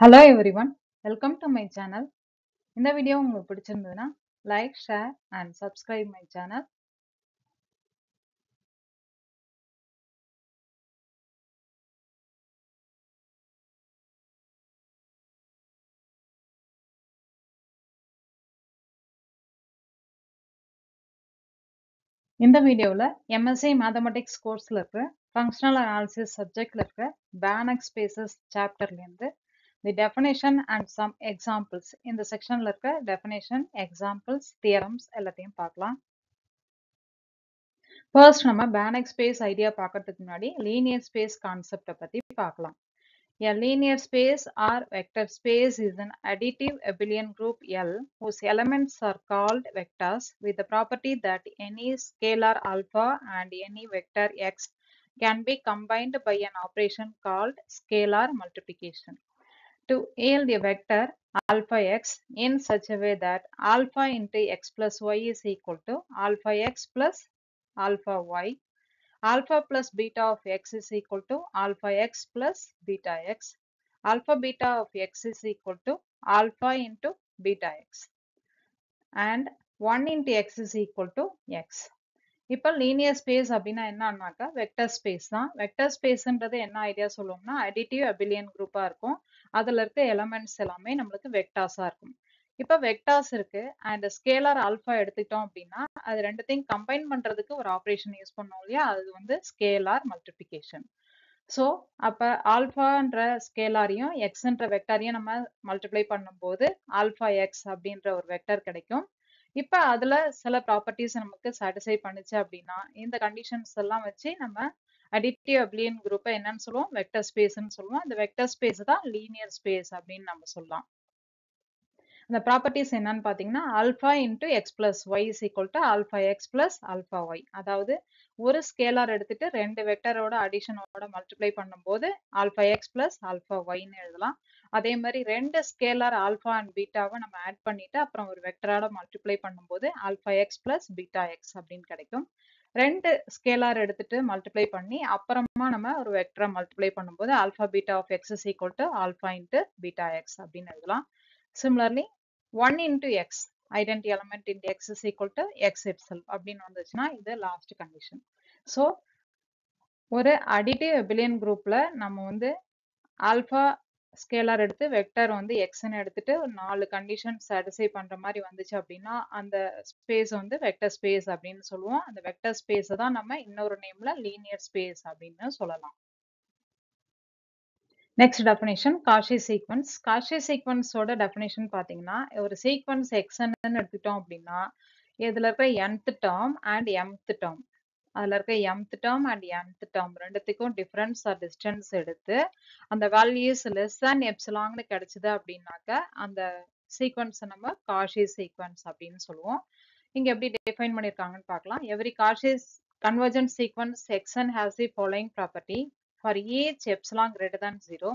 Hello everyone, welcome to my channel. இந்த video உங்களுக்கு பிடிச்சிருந்ததுன்னா like, share and subscribe my channel. இந்த வீடியோவில் MSc Mathematics கோர்ஸில் இருக்கிற ஃபங்க்ஷனல் அனாலிசிஸ் சப்ஜெக்டில் இருக்கிற பேனக் ஸ்பேசஸ் சாப்டர்லேருந்து the definition and some examples இந்த செக்ஷனில் இருக்க டெஃபினேஷன், எக்ஸாம்பிள்ஸ், தியரம்ஸ் எல்லாத்தையும் பார்க்கலாம். ஃபர்ஸ்ட் நம்ம பேனக் ஸ்பேஸ் ஐடியா பார்க்கறதுக்கு முன்னாடி லீனியர் ஸ்பேஸ் கான்செப்டை பற்றி பார்க்கலாம். A linear space or vector space is an additive abelian group L whose elements are called vectors with the property that any scalar alpha and any vector x can be combined by an operation called scalar multiplication to yield a vector alpha x in such a way that alpha into x plus y is equal to alpha x plus alpha y. Alpha plus beta of x is equal to alpha x plus beta x. Alpha beta of x is equal to alpha into beta x. And 1 into x is equal to x. இப்போ linear space அப்படின்னா என்னன்னாக்கா vector space தான். Vector ஸ்பேஸ்ன்றது என்ன idea சொல்லுவோம்னா additive abelian குரூப்பா இருக்கும். அதுல இருக்க எலமெண்ட்ஸ் எல்லாமே நம்மளுக்கு வெக்டார்ஸா இருக்கும். இப்போ வெக்டார்ஸ் இருக்கு அண்ட் ஸ்கேலார் ஆல்ஃபா எடுத்துக்கிட்டோம் அப்படின்னா அது ரெண்டுத்தையும் கம்பைன் பண்றதுக்கு ஒரு ஆப்ரேஷன் யூஸ் பண்ணோம் இல்லையா, அது வந்து ஸ்கேலார் மல்டிப்ளிகேஷன். ஸோ அப்போ ஆல்ஃபான்ற ஸ்கேலாரையும் எக்ஸ்ன்ற வெக்டாரையும் நம்ம மல்டிப்ளை பண்ணும்போது ஆல்ஃபா எக்ஸ் அப்படின்ற ஒரு வெக்டர் கிடைக்கும். இப்போ அதுல சில ப்ராப்பர்ட்டிஸ் நமக்கு சாட்டிஸ்ஃபை பண்ணுச்சு அப்படின்னா இந்த கண்டிஷன்ஸ் எல்லாம் வச்சு நம்ம அடிட்டிவ் அபிலியன் குரூப்பை என்னன்னு சொல்லுவோம், வெக்டர் ஸ்பேஸ்ன்னு சொல்லுவோம். அந்த வெக்டர் ஸ்பேஸ் தான் லீனியர் ஸ்பேஸ் அப்படின்னு நம்ம சொல்லலாம். அந்த ப்ராப்பர்ட்டிஸ் என்னன்னு பார்த்தீங்கன்னா alpha into x plus y is equal to alpha x plus alpha y. அதாவது ஒரு ஸ்கேலார் எடுத்துட்டு ரெண்டு வெக்டரோட அடிஷனோட மல்டிப்ளை பண்ணும்போது ஆல்ஃபா எக்ஸ் பிளஸ் ஆல்ஃபா ஒய்ன்னு எழுதலாம். அதே மாதிரி ரெண்டு ஸ்கேலார் ஆல்ஃபா அண்ட் பீட்டாவை நம்ம ஆட் பண்ணிட்டு அப்புறம் ஒரு வெக்டரோட மல்டிப்ளை பண்ணும்போது alpha x plus beta x அப்படின்னு கிடைக்கும். ரெண்டு ஸ்கேலார் எடுத்துட்டு மல்டிப்ளை பண்ணி அப்புறமா நம்ம ஒரு வெக்டரை மல்டிப்ளை பண்ணும்போது alpha beta of x is equal to alpha into beta x அப்படின்னு எழுதலாம். Similarly, 1 into x, identity element into x is equal to x itself அப்படின்னு வந்துச்சுன்னா இது லாஸ்ட் கண்டிஷன். ஸோ ஒரு அடிட்டிவ் அபிலியன் குரூப்ல நம்ம வந்து ஆல்ஃபா ஸ்கேலார் எடுத்து வெக்டர் வந்து எக்ஸ்ன்னு எடுத்துட்டு 4 கண்டிஷன் சாட்டிஸ்ஃபை பண்ற மாதிரி வந்துச்சு அப்படின்னா அந்த ஸ்பேஸ் வந்து வெக்டர் ஸ்பேஸ் அப்படின்னு சொல்லுவோம். அந்த வெக்டர் ஸ்பேஸை தான் நம்ம இன்னொரு நேம்ல லீனியர் ஸ்பேஸ் அப்படின்னு சொல்லலாம். Next definition Cauchy sequence. Cauchy சீக்வன்ஸோட டெஃபினேஷன் பார்த்தீங்கன்னா ஒரு சீக்வன்ஸ் எக்ஸ்ன்னு எடுத்துட்டோம் அப்படின்னா இதுல இருக்க nth term and mth term, அதுல இருக்க mth term and nth term ரெண்டுத்துக்கும் டிஃபரன்ஸ் ஆர் டிஸ்டன்ஸ் எடுத்து அந்த வேல்யூஸ் லெஸ் தேன் எப்சிலாங்னு கிடைச்சது அப்படின்னாக்க அந்த சீக்வன்ஸை நம்ம காஷி சீக்வன்ஸ் அப்படின்னு சொல்லுவோம். இங்க எப்படி டிஃபைன் பண்ணிருக்காங்கன்னு பார்க்கலாம். Every Cauchy convergent sequence xn has the following property. For each epsilon greater than 0,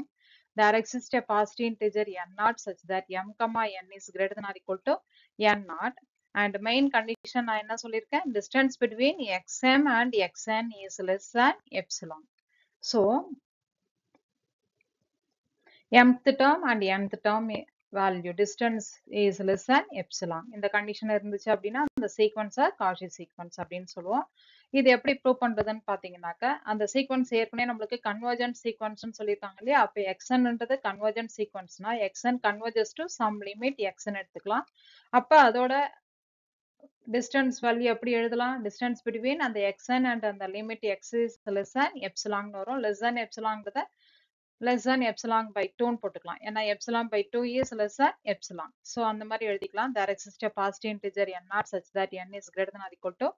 there exists a positive integer n naught such that m comma n is greater than or equal to n naught. And main condition நான் என்ன சொல்லியிருக்கேன், distance between xm and xn is less than epsilon. So, mth term and nth term value distance is less than epsilon. இந்த condition இருந்துச்சு அப்படின்னா அந்த சீக்வன்ஸை Cauchy sequence அப்படின்னு சொல்லுவோம். இது எப்படி ப்ரூவ் பண்றதுன்னு பாத்தீங்கன்னாக்க அந்த சீக்வன்ஸ் ஏற்கனவே நம்மளுக்கு கன்வர்ஜென்ட் சீக்வன்ஸ்னு சொல்லியிருக்காங்க இல்லையா, அப்போ எக்ஸ்ன்றது கன்வர்ஜென்ட் சீக்வன்ஸ்னா x n converges to some limit எக்ஸ்ன்னு எடுத்துக்கலாம். அப்ப அதோட டிஸ்டன்ஸ் வேல்யூ எப்படி எழுதலாம், டிஸ்டன்ஸ் பிட்வீன் அந்த xn அண்ட் அந்த limit x is less than epsilon வரும். less than epsilonங்கிறத less than epsilon by 2ன்னு போட்டுக்கலாம். ஏன்னா epsilon by 2 is less than epsilon. So அந்த மாதிரி எழுதிக்கலாம். There exists a positive integer n naught such that n is greater than or equal to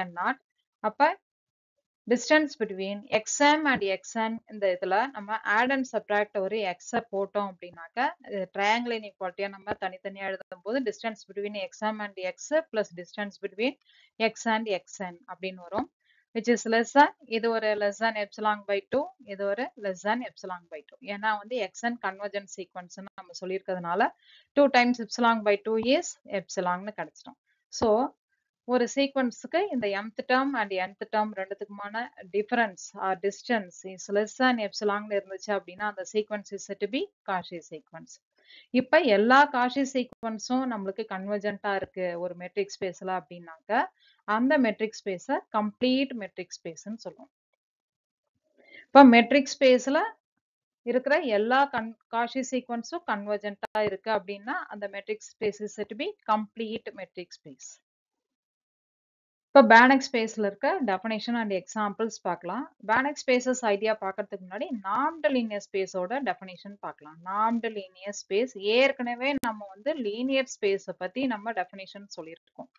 n naught. அப்ப distance between xm and xn இந்த இதுல நம்ம add and subtract ஒரு x போட்டோம் அப்படின்னாக்க triangle inequality நம்ம தனித்தனியா எழுதும் போது distance between xm and x plus distance between x and xn அப்படின்னு வரும். which is less than, இது ஒரு less than epsilon by 2, இது ஒரு less than epsilon by 2. ஏன்னா வந்து xn convergent sequence நம்ம சொல்லியிருக்கிறதுனால 2 times epsilon by 2 is epsilon கிடைச்சிடும். So ஒரு சீக்வன்ஸ்க்கு இந்த mth term and nth term ரெண்டுத்துக்குமான difference or distance is less than epsilon இருந்துச்சு அப்படின்னா அந்த sequence is said to be Cauchy sequence. இப்ப எல்லா காஷி சீக்வன்ஸும் நம்மளுக்கு கன்வர்ஜென்ட்டா இருக்கு ஒரு மெட்ரிக் ஸ்பேஸ்ல அப்படின்னாக்க அந்த மெட்ரிக் ஸ்பேஸ கம்ப்ளீட் மெட்ரிக் ஸ்பேஸ்ன்னு சொல்லுவோம். இப்ப மெட்ரிக் ஸ்பேஸ்ல இருக்கிற எல்லா காஷி சீக்வன்ஸும் கன்வர்ஜென்ட்டா இருக்கு அப்படின்னா அந்த metric space is said to be complete metric space. இப்போ பேனக் ஸ்பேஸ்ல இருக்க டெஃபினேஷன் அண்ட் எக்ஸாம்பிள்ஸ் பார்க்கலாம். பேனக் ஸ்பேசஸ் ஐடியா பார்க்கறதுக்கு முன்னாடி நார்ம்டு லீனியர் ஸ்பேஸோட டெஃபினேஷன் பார்க்கலாம். நார்ம்டு லீனியர் ஸ்பேஸ் ஏற்கனவே நம்ம வந்து லீனியர் ஸ்பேஸை பத்தி நம்ம டெஃபினேஷன் சொல்லியிருக்கோம்.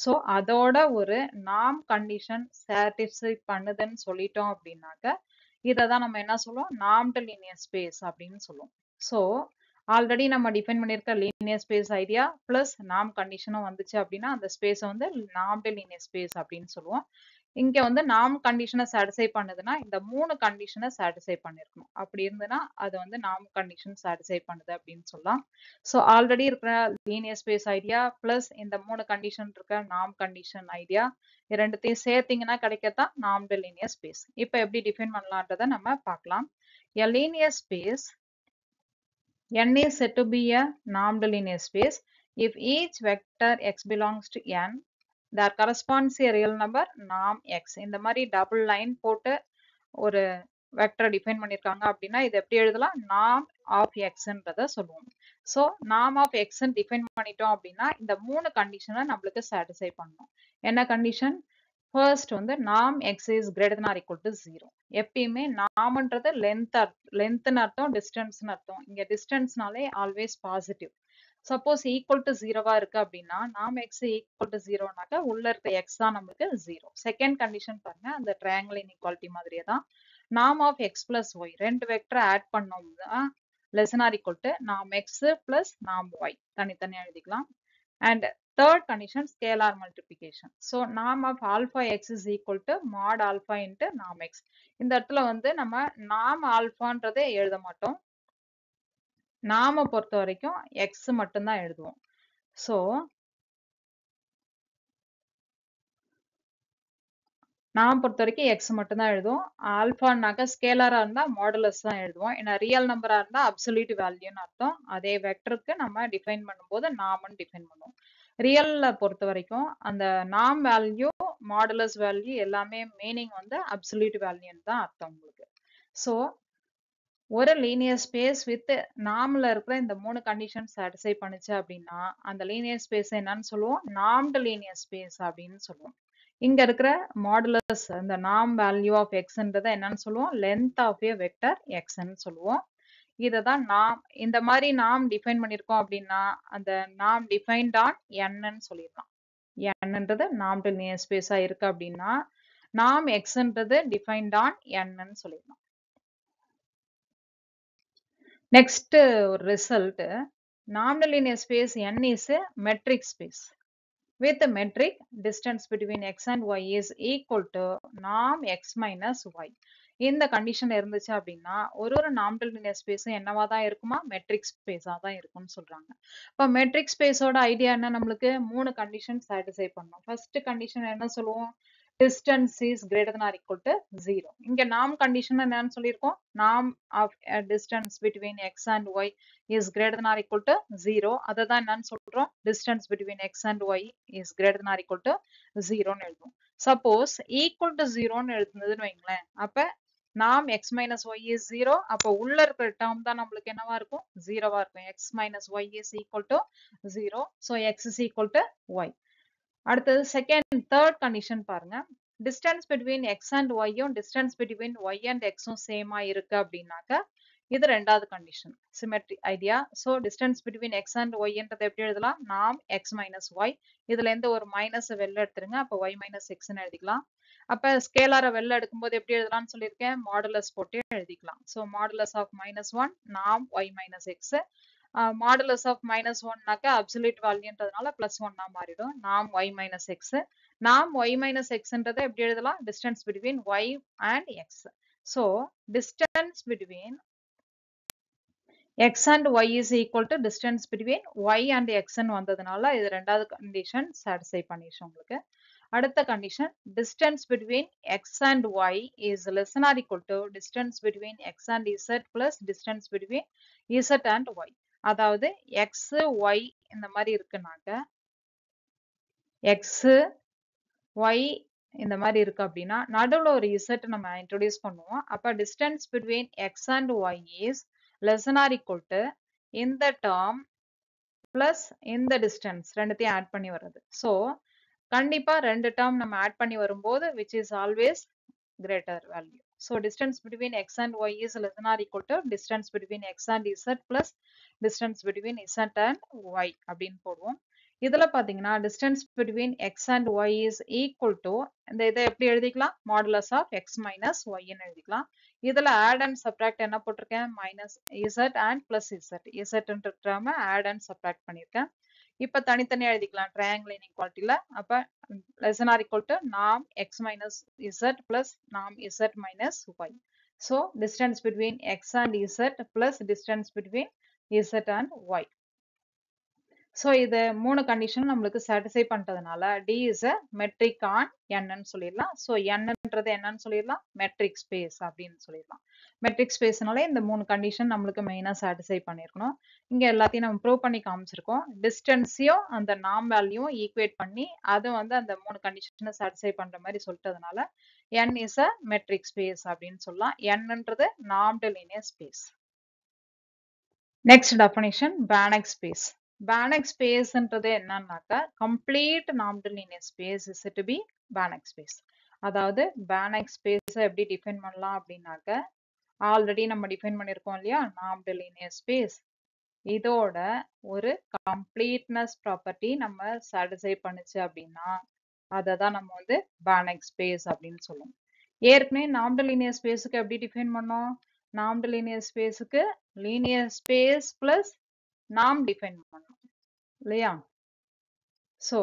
ஸோ அதோட ஒரு நார்ம் கண்டிஷன் சாட்டிஸ்ஃபை பண்ணுதுன்னு சொல்லிட்டோம் அப்படின்னாக்க இதை தான் நம்ம என்ன சொல்லுவோம், நார்ம்டு லீனியர் ஸ்பேஸ் அப்படின்னு சொல்லுவோம். ஸோ ஆல்ரெடி நம்ம டிஃபைன் பண்ணியிருக்க linear space idea plus norm கண்டிஷனும் வந்துச்சு அப்படின்னா அந்த ஸ்பேஸை வந்து நார்ம்டு லீனியர் ஸ்பேஸ் அப்படின்னு சொல்லுவோம். இங்க வந்து நார்ம் கண்டிஷனை சாட்டிஸ்ஃபை பண்ணுதுன்னா இந்த 3 கண்டிஷனை சாட்டிஸ்ஃபை பண்ணிருக்கணும். அப்படி இருந்ததுன்னா அது வந்து நார்ம் கண்டிஷன் சாட்டிஸ்ஃபை பண்ணுது அப்படின்னு சொல்லலாம். ஸோ ஆல்ரெடி இருக்கிற லீனியர் ஸ்பேஸ் ஐடியா பிளஸ் இந்த 3 கண்டிஷன் இருக்க நார்ம் கண்டிஷன் ஐடியா ரெண்டுத்தையும் சேர்த்தீங்கன்னா கிடைக்கத்தான் நார்ம்டு லீனியர் ஸ்பேஸ். இப்போ எப்படி டிஃபைன் பண்ணலான்றதை நம்ம பார்க்கலாம். A linear space N is said to be a normed linear space if each vector x belongs to N, there corresponds a real number norm x. இந்த மாதிரி double line போட்டு ஒரு vector define பண்ணிருக்காங்க அப்படின்னா இது எப்படி எழுதலாம், norm of xன்றத சொல்லுவோம். So norm of x define பண்ணிட்டோம் அப்படின்னா இந்த 3 கண்டிஷனை நம்மளுக்கு சாட்டிஸ்ஃபை பண்ணணும். என்ன கண்டிஷன்? ஃபர்ஸ்ட் வந்து norm x is greater than or equal to 0. எப்பயுமே நாம்ன்றது லென்த்னு அர்த்தம், டிஸ்டன்ஸ்னு அர்த்தம். இங்க டிஸ்டன்ஸ்னாலே always positive. Suppose equal to 0வா இருக்கு அப்படின்னா நார்ம் எக்ஸ் ஈக்குவல் டு 0னாக்க உள்ள இருக்க எக்ஸ் தான் நம்மளுக்கு 0. செகண்ட் கண்டிஷன் பாருங்க, அந்த ட்ரையாங்கிள் இன்இக்வாலிட்டி மாதிரியே தான். Norm of x plus y ரெண்டு வெக்டர் ஆட் பண்ணோம்னா less than or equal to norm x plus norm y தனித்தனியா எழுதிக்கலாம். And third condition, scalar multiplication. So norm of alpha x is equal to mod alpha into norm x. இந்த இடத்துல வந்து நம்ம norm alphaன்றதை எழுத மாட்டோம். நாம பொறுத்த வரைக்கும் x மட்டும்தான் எழுதுவோம். So நாம் பொறுத்த வரைக்கும் x மட்டும்தான் எழுதுவோம். ஆல்பான்னாக்க ஸ்கேலரா இருந்தா மாடுலஸ் தான் எழுதுவோம். ஏன்னா ரியல் நம்பரா இருந்தா அப்சல்யூட் வேல்யூன்னு அர்த்தம். அதே வெக்டருக்கு நம்ம டிஃபைன் பண்ணும்போது நாம்னு டிஃபைன் பண்ணுவோம். ரியல்ல பொறுத்த வரைக்கும் அந்த நாம் வேல்யூ மாடுலஸ் வேல்யூ எல்லாமே மீனிங் வந்து அப்சல்யூட் வேல்யூன்னு தான் அர்த்தம் உங்களுக்கு. ஸோ ஒரு லீனியர் ஸ்பேஸ் வித் நார்ம்ல இருக்கிற இந்த 3 கண்டிஷன் சாட்டிஸ்ஃபை பண்ணுச்சு அப்படின்னா அந்த லீனியர் ஸ்பேஸ் என்னன்னு சொல்லுவோம், நார்ம்டு லீனியர் ஸ்பேஸ் அப்படின்னு சொல்லுவோம். இங்க இருக்கிற மாடுலஸ் இந்த நார்ம் வேல்யூ ஆஃப் எக்ஸ்ன்றதை என்னன்னு சொல்லுவோம், லென்த் ஆஃப் ஏ வெக்டர் எக்ஸ்ன்னு சொல்லுவோம். இததான் நாம் இந்த மாதிரி நாம் டிஃபைன் பண்ணிருக்கோம் அப்படின்னா அந்த நாம் டிஃபைன்ட் ஆன் என்னன்னு சொல்லிடலாம். என்னன்றது நார்ம்டு லீனியர் ஸ்பேஸா இருக்கு அப்படின்னா நாம் எக்ஸ்ன்றது டிஃபைன்ட் ஆன் என்னன்னு சொல்லிடலாம். நெக்ஸ்ட் ஒரு result, normed linear space n is a metric space with the metric distance between x and y is equal to norm x minus y. இந்த கண்டிஷன் இருந்துச்சு அப்படின்னா ஒரு நார்ம்டு லீனியர் ஸ்பேஸ் என்னவா தான் இருக்குமா, மெட்ரிக் ஸ்பேஸா தான் இருக்கும்னு சொல்றாங்க. இப்போ மெட்ரிக் ஸ்பேஸோட ஐடியா என்ன, நம்மளுக்கு 3 கண்டிஷன் சாட்டிஸ்ஃபை பண்ணணும். ஃபர்ஸ்ட் கண்டிஷன் என்ன சொல்லுவோம், distance is greater than or equal to 0. இங்க norm condition என்னன்னு சொல்லியிருக்கோம், norm of a distance between x and y is greater than or equal to 0. அதை தான் என்னன்னு சொல்றோம், distance between x and y is greater than or equal to 0ன்னு எழுதுவோம். Suppose equal to 0ன்னு எழுதுனதுன்னு வைங்களேன், அப்ப norm x minus y is 0. அப்போ உள்ள இருக்கிற டேர்ம் தான் நம்மளுக்கு என்னவா இருக்கும், 0வா இருக்கும். x minus y is equal to 0. So x is equal to y. அடுத்தது செகண்ட் தேர்ட் கண்டிஷன் பாருங்க, டிஸ்டன்ஸ் பிட்வீன் எக்ஸ் அண்ட் ஒய்யும் டிஸ்டன்ஸ் பிட்வீன் ஒய் அண்ட் எக்ஸும் சேமா இருக்கு அப்படின்னாக்க இது ரெண்டாவது condition, symmetry idea. So distance between x and ஒய்ன்றது எப்படி எழுதலாம், நாம் எக்ஸ் மைனஸ் ஒய், இதுல இருந்து ஒரு மைனஸ் வெளில எடுத்துருங்க, அப்போ ஒய் மைனஸ் எக்ஸ்ன்னு எழுதிக்கலாம். அப்ப ஸ்கேலாரை வெளில எடுக்கும்போது எப்படி எழுதலாம்னு சொல்லியிருக்கேன், மாடுலஸ் போட்டு எழுதிக்கலாம். ஸோ மாடுலஸ் ஆஃப் -1 நாம் y minus x, modulus of -1னாக்க அப்சல்யூட் வேல்யூன்றதுனால +1 மாறிடும், நாம் y minus x. நாம் y minus xன்றதை எப்படி எழுதலாம், distance between y and x. So distance between x and y is equal to distance between y and x ன்னு வந்ததுனால இது ரெண்டாவது கண்டிஷன் சாட்டிஸ்ஃபை பண்ணிடுச்சு உங்களுக்கு. அடுத்த condition distance between x and y is less than or equal to distance between x and z plus distance between z and y. அதாவது x, y இந்த மாதிரி இருக்குனாக்க x, y இந்த மாதிரி இருக்கு அப்படின்னா நடுவுல ஒரு z நம்ம இன்ட்ரோடியூஸ் பண்ணுவோம். அப்ப distance between x and y is less than or equal to இந்த term plus இந்த distance ரெண்டுத்தையும் ஆட் பண்ணி வருது. So கண்டிப்பா ரெண்டு term நம்ம ஆட் பண்ணி வரும்போது which is always greater value. So distance between x and y is less than or equal to distance between x and z plus distance between z and y அப்படின்னு போடுவோம். இதுல பாத்தீங்கன்னா distance between x and y is equal to இந்த இதை எப்படி எழுதிக்கலாம் modulus of x minus y ன்னு எழுதிக்கலாம். இதுல add and subtract என்ன போட்டிருக்கேன் minus z and plus z ன்ற term add and subtract பண்ணிருக்கேன். இப்ப தனித்தனியா எழுதிக்கலாம் triangle inequalityல. அப்ப less than or equal to norm x minus z plus norm z minus y. So distance between x and z plus distance between z and y. So இது மூணு condition நம்மளுக்கு satisfy பண்றதுனால D is a metric on n ன்னு சொல்லிடலாம். So n-ன்றது என்னன்னு சொல்லிடலாம் metric space அப்படின்னு சொல்லிடலாம். மெட்ரிக் ஸ்பேஸ்னால இந்த மூணு கண்டிஷன் நம்மளுக்கு மெயினா சாட்டிஸ்ஃபை பண்ணிருக்கணும். இங்க எல்லாத்தையும் நம்ம ப்ரூவ் பண்ணி காமிச்சிருக்கோம். டிஸ்டன்ஸையும் அந்த நாம் வேல்யூவும் ஈக்குவேட் பண்ணி அது வந்து அந்த மூணு கண்டிஷனை சாட்டிஸ்ஃபை பண்ற மாதிரி சொல்லிட்டதுனால n is a metric space அப்படின்னு சொல்லலாம். n-ன்றது normed linear space. Next definition Banach space. Banach space ன்றது என்னன்னாக்க complete normed linear space is to be Banach space. அதாவது Banach space எப்படி டிஃபைன் பண்ணலாம் அப்படின்னாக்க ஆல்ரெடி நம்ம டிஃபைன் பண்ணிருக்கோம் இல்லையா normed linear space. இதோட ஒரு completeness property நம்ம satisfy பண்ணுச்சு அப்படின்னா அதை தான் நம்ம வந்து Banach space அப்படின்னு சொல்லுவோம். ஏற்கனவே normed linear spaceக்கு எப்படி டிஃபைன் பண்ணோம் normed linear spaceக்கு linear space plus norm define பண்ணோம் இல்லையா. So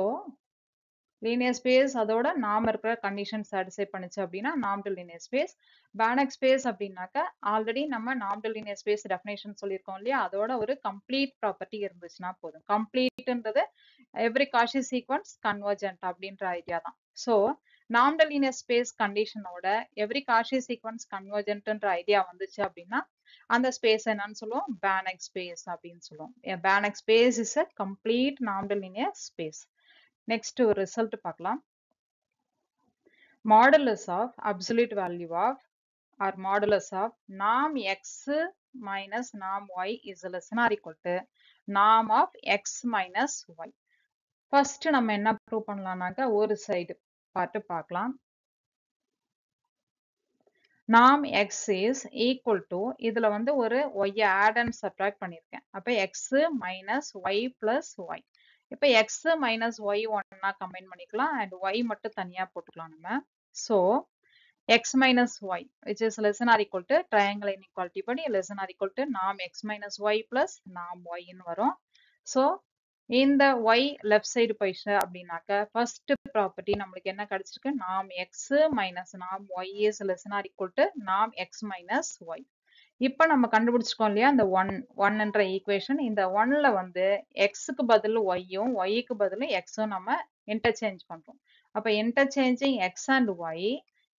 linear space அதோட norm இருக்கிற condition satisfy பண்ணுச்சு அப்படின்னா normed linear space. Banach space அப்படின்னாக்க ஆல்ரெடி நம்ம normed linear space definition சொல்லியிருக்கோம் இல்லையா அதோட ஒரு complete property இருந்துச்சுன்னா போதும். completeன்றது every Cauchy sequence convergent அப்படின்ற ஐடியா தான். So normed linear space condition ஓட every Cauchy sequence convergentன்ற ஐடியா வந்துச்சு அப்படின்னா அந்த ஸ்பேஸ் என்னன்னு சொல்லுவோம் Banach space அப்படின்னு சொல்லுவோம். Banach space is a complete normed linear space. Next ஒரு ரிசல்ட் பார்க்கலாம். Modulus of absolute value of or modulus of norm x minus norm y is less than or equal to norm of x minus y. First நம்ம என்ன prove பண்ணலாம்னாக்க ஒரு side பார்த்து பார்க்கலாம். norm x is equal to இதுல வந்து ஒரு y add and subtract பண்ணிருக்கேன். அப்ப x minus y plus y. இப்ப x minus y ஒன்னா கம்பைன் பண்ணிக்கலாம் and y மட்டும் தனியா போட்டுக்கலாம் நம்ம. So x minus y which is less than or equal to triangle inequality படி less than or equal to norm x minus y plus norm y ன்னு வரும். So இந்த y left side போயிடுச்சு அப்படின்னாக்க first property நம்மளுக்கு என்ன கிடைச்சிருக்கு norm x minus norm y is less than or equal to norm x minus y. இப்ப நம்ம கண்டுபிடிச்சிருக்கோம் இல்லையா இந்த 1 என்ற ஈக்குவேஷன். இந்த 1ல வந்து x-க்கு பதில் y-யும் y-க்கு பதில் x-ம் நம்ம இன்டர்சேஞ்ச் பண்றோம். அப்ப இன்டர்சேஞ்சிங் x and y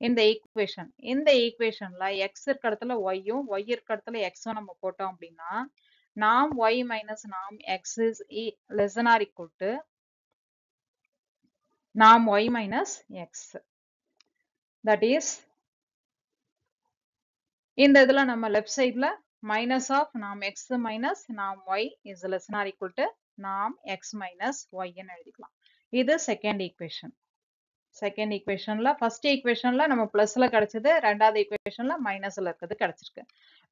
இந்த ஈக்குவேஷன். இந்த ஈக்குவேஷன்ல x இருக்க இடத்துல y-யும் y இருக்க இடத்துல x-ம் நம்ம போட்டோம் அப்படின்னா norm y minus norm x is less than or equal to norm y minus x. That is இந்த இதுல நம்ம left sideல minus of norm x minus norm y is less than or equal to norm x minus y ன்னு எழுதிக்கலாம். இது second equation. Second ஈக்குவேஷன்ல first ஈக்குவேஷன்ல நம்ம பிளஸ்ல கிடைச்சது, ரெண்டாவது ஈக்குவேஷன்ல மைனஸ்ல இருக்கிறது கிடைச்சிருக்கு.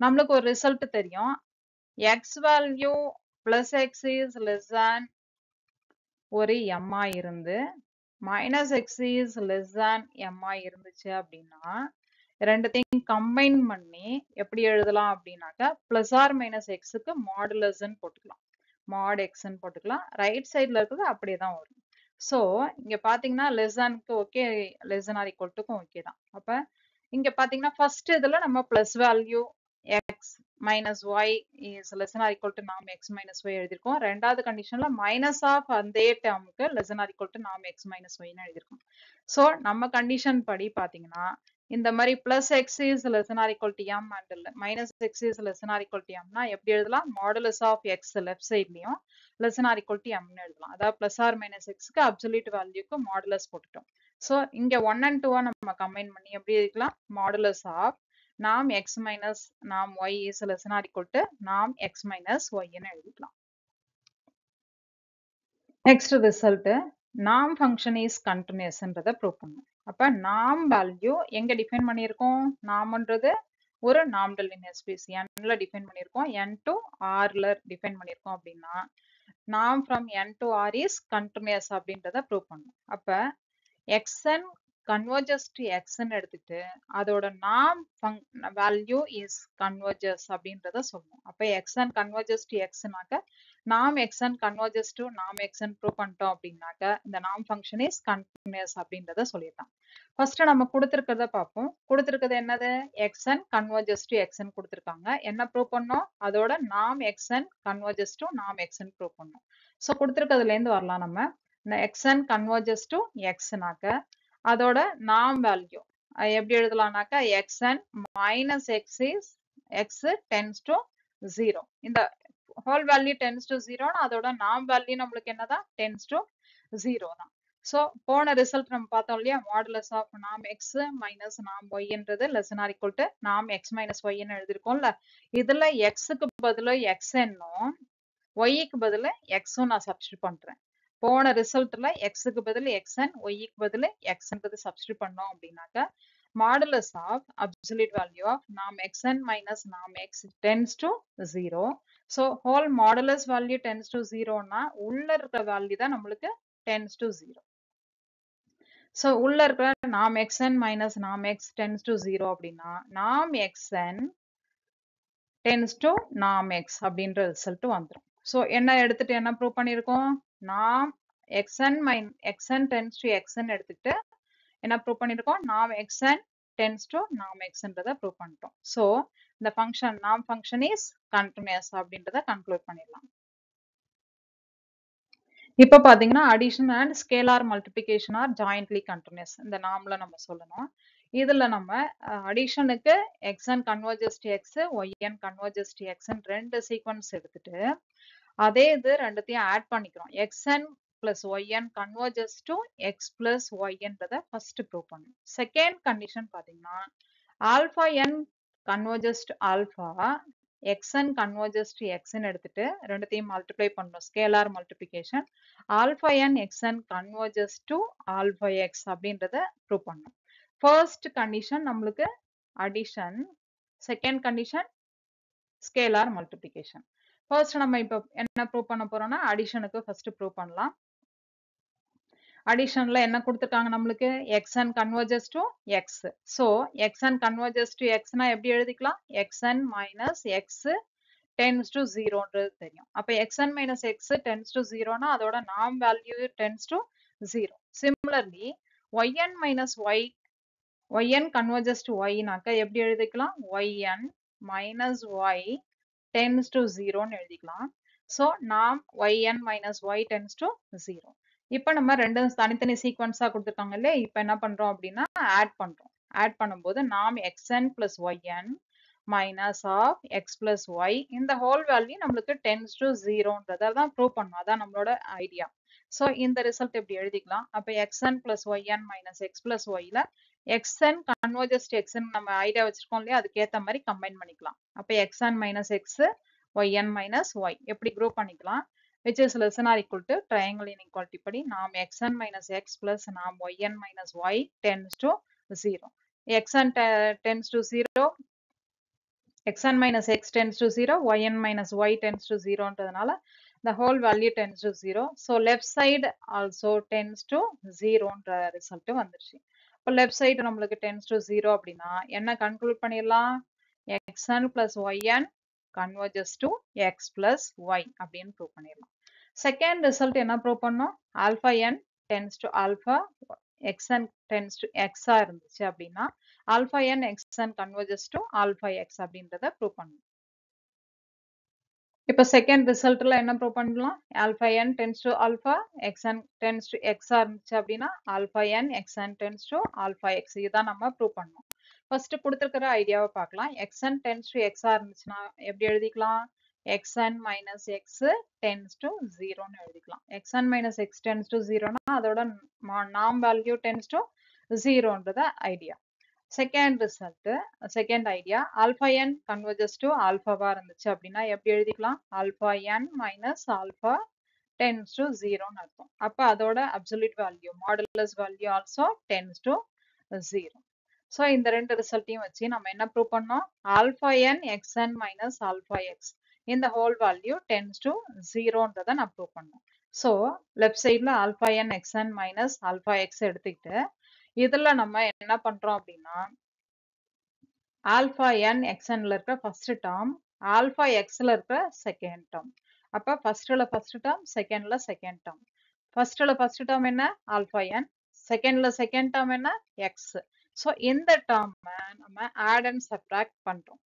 நம்மளுக்கு ஒரு ரிசல்ட் தெரியும். x value plus x is less than ஒரு m ஆ இருந்து minus x is less than m ஆ இருந்துச்சு அப்படின்னா ரெண்டுத்தையும் கம்பைன் பண்ணி எப்படி எழுதலாம் அப்படின்னாக்கா பிளஸ் ஆர் மைனஸ் எக்ஸுக்கு மாடுலஸ்ன்னு போட்டுக்கலாம், மாட் எக்ஸ்ன்னு போட்டுக்கலாம். ரைட் சைட்ல இருக்கிறது அப்படியே தான் வரும். ஸோ இங்க பாத்தீங்கன்னா லெஸ் தேனுக்கு okay, less than or equal டுக்கும் ஓகே தான். அப்ப இங்க பாத்தீங்கன்னா ஃபர்ஸ்ட் இதுல நம்ம plus value x minus y is less than or equal to norm x minus y எழுதிருக்கோம். ரெண்டாவது கண்டிஷன்ல மைனஸ் ஆஃப் அந்த டேர்முக்கு less than or equal to norm x minus y ன்னு எழுதிருக்கோம். சோ நம்ம கண்டிஷன் படி பாத்தீங்கன்னா இந்த மாதிரி plus x is less than or equal to m and minus x is less than or equal to m னா எப்படி எழுதலாம்? மாடுலஸ் ஆஃப் எக்ஸ் லெஃப்ட் சைட்லயும் less than or equal to m ன்னு எழுதலாம். அதாவது பிளஸ் ஆர் மைனஸ் எக்ஸ்க்கு அப்சல்யூட் வேல்யூக்கு மாடுலஸ் போட்டுட்டோம். சோ இங்க 1 and 2 நம்ம கம்பைன் பண்ணி எப்படி எழுதிக்கலாம்? Modulus of norm x minus norm y is less than or equal to norm x minus y ன்னு எழுதிக்கலாம். Next result, norm function is continuous ன்றத prove பண்ணணும். அப்ப norm value எங்க define பண்ணியிருக்கோம்? normன்றது ஒரு nominal linear space n ல define பண்ணியிருக்கோம். n to r ல define பண்ணியிருக்கோம் அப்படின்னா norm from n to r is continuous அப்படின்றத prove பண்ணணும். அப்ப xn converges to x ன்னு எடுத்துட்டு அதோட norm value is converges அப்படின்றத சொல்லணும். அப்ப xn converges to x னாக்க norm xn converges to norm xn prove பண்ணிட்டோம் அப்படின்னாக்க இந்த norm function is continuous அப்படின்றத சொல்லிடலாம். ஃபர்ஸ்ட் நம்ம கொடுத்திருக்கிறத பார்ப்போம். கொடுத்திருக்கிறது என்னது? xn converges to xn கொடுத்திருக்காங்க. என்ன ப்ரூவ் பண்ணோம்? அதோட norm xn converges to norm xn prove பண்ணோம். சோ கொடுத்திருக்கிறதுல இருந்து வரலாம் நம்ம. இந்த xn converges to x னாக்க அதோட norm value எப்படி எழுதலாம்னாக்க xn minus x is x tends to 0. இந்த whole value tends to 0 னா அதோட norm value நம்மளுக்கு என்னதான்? tends to 0 தான். சோ போன ரிசல்ட் நம்ம பார்த்தோம் இல்லையா? Modulus of norm x minus norm y ன்றது less than or equal to norm x minus y ன்னு எழுதிருக்கோம்ல. இதுல x க்கு பதிலா xn னும் y க்கு பதிலா x ம் நான் சப்ஸ்டிட்யூட் பண்றேன். போன ரிசல்ட்ல x க்கு பதில் xn y க்கு பதில் x ன்றது சப்ஸ்டிட்யூட் பண்ணோம் அப்படின்னாக்க modulus of absolute value of norm xn minus norm x tends to 0. so whole modulus value tends to 0 னா உள்ள இருக்கிற வேல்யூ தான் நம்மளுக்கு tends to 0. so உள்ள இருக்கிற norm xn minus norm x tends to 0 அப்படின்னா norm xn tends to norm x அப்படின்ற result வந்துரும். so என்ன எடுத்துட்டு என்ன ப்ரூவ் பண்ணிருக்கோம்? norm xn tends to x ன்னு எடுத்துட்டு என்ன ப்ரூவ் பண்ணிருக்கோம்? norm xn tends to norm x ன்றத ப்ரூவ் பண்ணிட்டோம். so the function norm function is continuous அப்படின்றத கன்க்ளூட் பண்ணிடலாம். இப்ப பாத்தீங்கன்னா addition and scalar multiplication are jointly continuous இந்த நார்ம்ல நம்ம சொல்லணும். இதுல நம்ம அடிஷனுக்கு xn converges to x, yn converges to x ன்னு ரெண்டு சீக்வன்ஸ் எடுத்துட்டு அதே இது ரெண்டுத்தையும் ஆட் பண்ணிக்கிறோம். xn plus yn converges to x plus y ன்றத ஃபர்ஸ்ட் ப்ரூவ் பண்ணணும். செகண்ட் கண்டிஷன் பாத்தீங்கன்னா alpha n converges to alpha, xn converges to x ன்னு எடுத்துட்டு ரெண்டுத்தையும் மல்டிப்ளை பண்ணணும். Scalar multiplication alpha n xn converges to alpha x அப்படின்றத prove பண்ணணும். First condition நம்மளுக்கு addition, second condition scalar multiplication. First நம்ம இப்ப என்ன ப்ரூவ் பண்ண போறோம்னா அடிஷனுக்கு ஃபர்ஸ்ட் ப்ரூவ் பண்ணலாம். அடிஷன்ல என்ன கொடுத்துட்டாங்க நம்மளுக்கு? xn converges to x. so xn converges to x னா எப்படி எழுதிக்கலாம்? xn minus x tends to 0 ன்றது தெரியும். அப்ப xn minus x tends to 0 னா அதோட norm value tends to 0. similarly yn minus y, yn converges to y னாக்க எப்படி எழுதிக்கலாம்? yn minus y tends to 0 ன்னு எழுதிக்கலாம். so norm yn minus y tends to 0. இப்ப நம்ம ரெண்டும் தனித்தனி சீக்வன்ஸா கொடுத்திருக்காங்க இல்லையா? இப்ப என்ன பண்றோம் அப்படின்னா ஆட் பண்றோம். ஆட் பண்ணும்போது norm xn plus yn minus of x plus y இந்த whole value நம்மளுக்கு tends to 0 ன்றத தான் ப்ரூவ் பண்ணணும். அதான் நம்மளோட ஐடியா. சோ இந்த ரிசல்ட் எப்படி எழுதிக்கலாம்? அப்ப xn plus yn minus x plus y ல xn converges to x ன்னு நம்ம ஐடியா வச்சிருக்கோம் இல்லையா? அதுக்கு ஏத்த மாதிரி கம்பைன் பண்ணிக்கலாம். அப்ப xn minus x, yn minus y எப்படி குரூப் பண்ணிக்கலாம்? which is less than or equal to triangle inequality படி norm xn minus x plus norm yn minus y tends to 0. xn tends to 0, xn minus x tends to 0, yn minus y tends to 0 ன்றதுனால the whole value tends to 0. so left side also tends to 0 ன்ற result வந்துருச்சு. இப்போ left side நம்மளுக்கு tends to 0 அப்படின்னா என்ன conclude பண்ணிடலாம்? xn plus yn converges to x plus y அப்படின்னு prove பண்ணிடலாம். Second result என்ன ப்ரூவ் பண்ணோம்? alpha n tends to alpha, xn tends to x இருந்துச்சு அப்படின்னா alpha n xn converges to alpha x அப்படின்றத ப்ரூவ் பண்ணணும். இப்போ செகண்ட் ரிசல்ட்ல என்ன ப்ரூவ் பண்ணலாம்? alpha n tends to alpha, xn tends to xr இருந்துச்சு அப்படின்னா alpha n xn tends to alpha x. இதுதான் நம்ம ப்ரூவ் பண்ணணும். ஃபர்ஸ்ட் கொடுத்திருக்கிற ஐடியாவை பார்க்கலாம். xn tends to xr இருந்துச்சுன்னா எப்படி எழுதிக்கலாம்? xn minus x tends to 0 ன்னு எழுதிக்கலாம். xn minus x tends to 0 னா அதோட norm value tends to 0ன்றத idea. Second result, second idea, alpha n converges to ஆல்பாவா இருந்துச்சு அப்படின்னா எப்படி எழுதிக்கலாம்? Alpha n minus alpha tends to 0 ன்னு அர்த்தம். அப்ப அதோட absolute value modulus value also tends to 0. So இந்த ரெண்டு ரிசல்ட்டையும் வச்சு நம்ம என்ன ப்ரூவ் பண்ணோம்? Alpha n xn minus alpha x இந்த ஹோல் வேல்யூ tends to 0ன்றதை நான் ப்ரூவ் பண்ணோம். ஸோ லெஃப்ட் சைட்ல alpha n xn minus alpha x எடுத்துக்கிட்டு இதுல நம்ம என்ன பண்றோம் அப்படின்னா ஆல்பா n xnல இருக்க ஃபர்ஸ்ட் டேர்ம் ஆல்பா xல இருக்க செகண்ட் டேர்ம். அப்ப ஃபர்ஸ்ட்ல ஃபர்ஸ்ட் டேர்ம், செகண்ட்ல செகண்ட் டேர்ம். ஃபர்ஸ்ட்ல ஃபர்ஸ்ட் டேர்ம் என்ன? Alpha n. செகண்ட்ல செகண்ட் டேர்ம் என்ன? x. ஸோ இந்த டேர்ம் நம்ம ஆட் அண்ட் சப்ட்ராக்ட் பண்றோம்.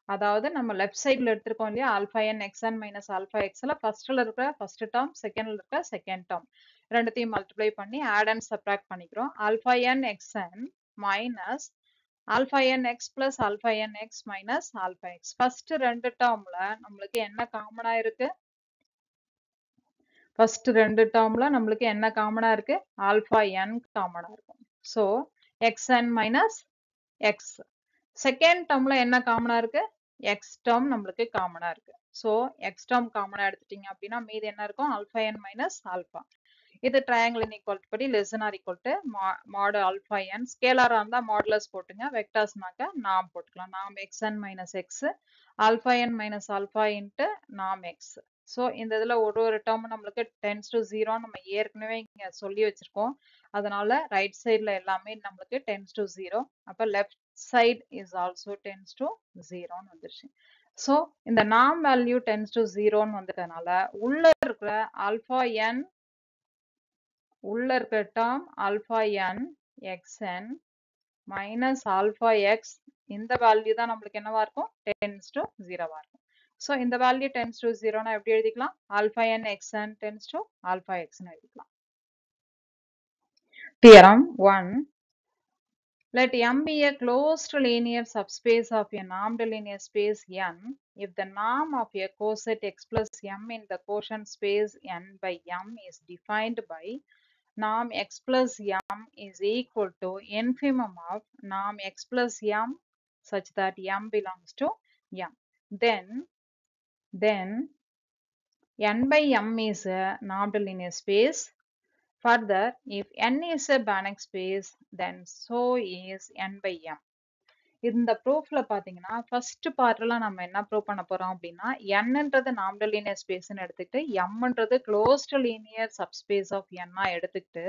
அதாவது நம்ம லெஃப்ட் சைட்ல எடுத்திருக்கோம் இல்லையா? Alpha n xn minus alpha xல ஃபர்ஸ்ட்ல இருக்கிற ஃபர்ஸ்ட் டேர்ம், செகண்ட்ல இருக்க செகண்ட் டேர்ம் ரெண்டுத்தையும் மல்டிப்ளை பண்ணி ஆட் அண்ட் சப்ட்ராக்ட் பண்ணிக்கிறோம். Alpha n xn minus alpha n x plus alpha n x minus alpha x. First ரெண்டு டேர்ம்ல நம்மளுக்கு என்ன காமனா இருக்கு? ஃபர்ஸ்ட் ரெண்டு டேர்ம்ல நம்மளுக்கு என்ன காமனா இருக்கு? ஆல்பா n காமனா இருக்கும். So xn minus x. Second டேர்ம்ல என்ன காமனா இருக்கு? x டேர்ம் நம்மளுக்கு காமனா இருக்கு. ஸோ x டேர்ம் காமனா எடுத்துட்டீங்க அப்படின்னா மீதி என்ன இருக்கும்? Alpha n minus alpha. இது ட்ரையாங்கிள் இன்இக்வாலிட்டி படி less than or equal to mod alpha n. ஸ்கேலாரா இருந்தா மாடுலஸ் போட்டுங்க, வெக்டர்ஸ்னாக்க நாம் போட்டுக்கலாம். நாம் xn minus x alpha n minus alpha into நாம் x. ஸோ இந்த இதுல ஒரு டேர்ம் நம்மளுக்கு டென்ஸ் டு 0 நம்ம ஏற்கனவே இங்க சொல்லி வச்சிருக்கோம். அதனால ரைட் சைட்ல எல்லாமே நம்மளுக்கு டென்ஸ் டு 0. அப்ப left side is also tends to 0ன்னு வந்துருச்சு. ஸோ இந்த நாம் வேல்யூ டென்ஸ் டு 0ன்னு வந்ததுனால உள்ள இருக்கிற ஆல்பா n உள்ள இருக்க term alpha n xn minus alpha x இந்த வேல்யூ தான் நம்மளுக்கு என்னவா இருக்கும்? டென்ஸ் டு 0வா இருக்கும். ஸோ இந்த வேல்யூ டென்ஸ் டு 0னா எப்படி எழுதிக்கலாம்? Alpha n xn tends to alpha xன்னு எழுதிக்கலாம். Theorem 1. Let M be a closed linear subspace of a normed linear space n if the norm of a coset x plus m in the quotient space n by m is defined by norm x plus m is equal to infimum of norm x plus m such that m belongs to m. Then n by m is a normed linear space. Further, if n is a Banach space, then so is n by m. இந்த ப்ரூஃப்ல பாத்தீங்கன்னா first பார்ட்ல நம்ம என்ன prove பண்ண போறோம் அப்படின்னா nன்றது normal linear ஸ்பேஸ்ன்னு எடுத்துக்கிட்டு mன்றது closed linear subspace of n எடுத்துக்கிட்டு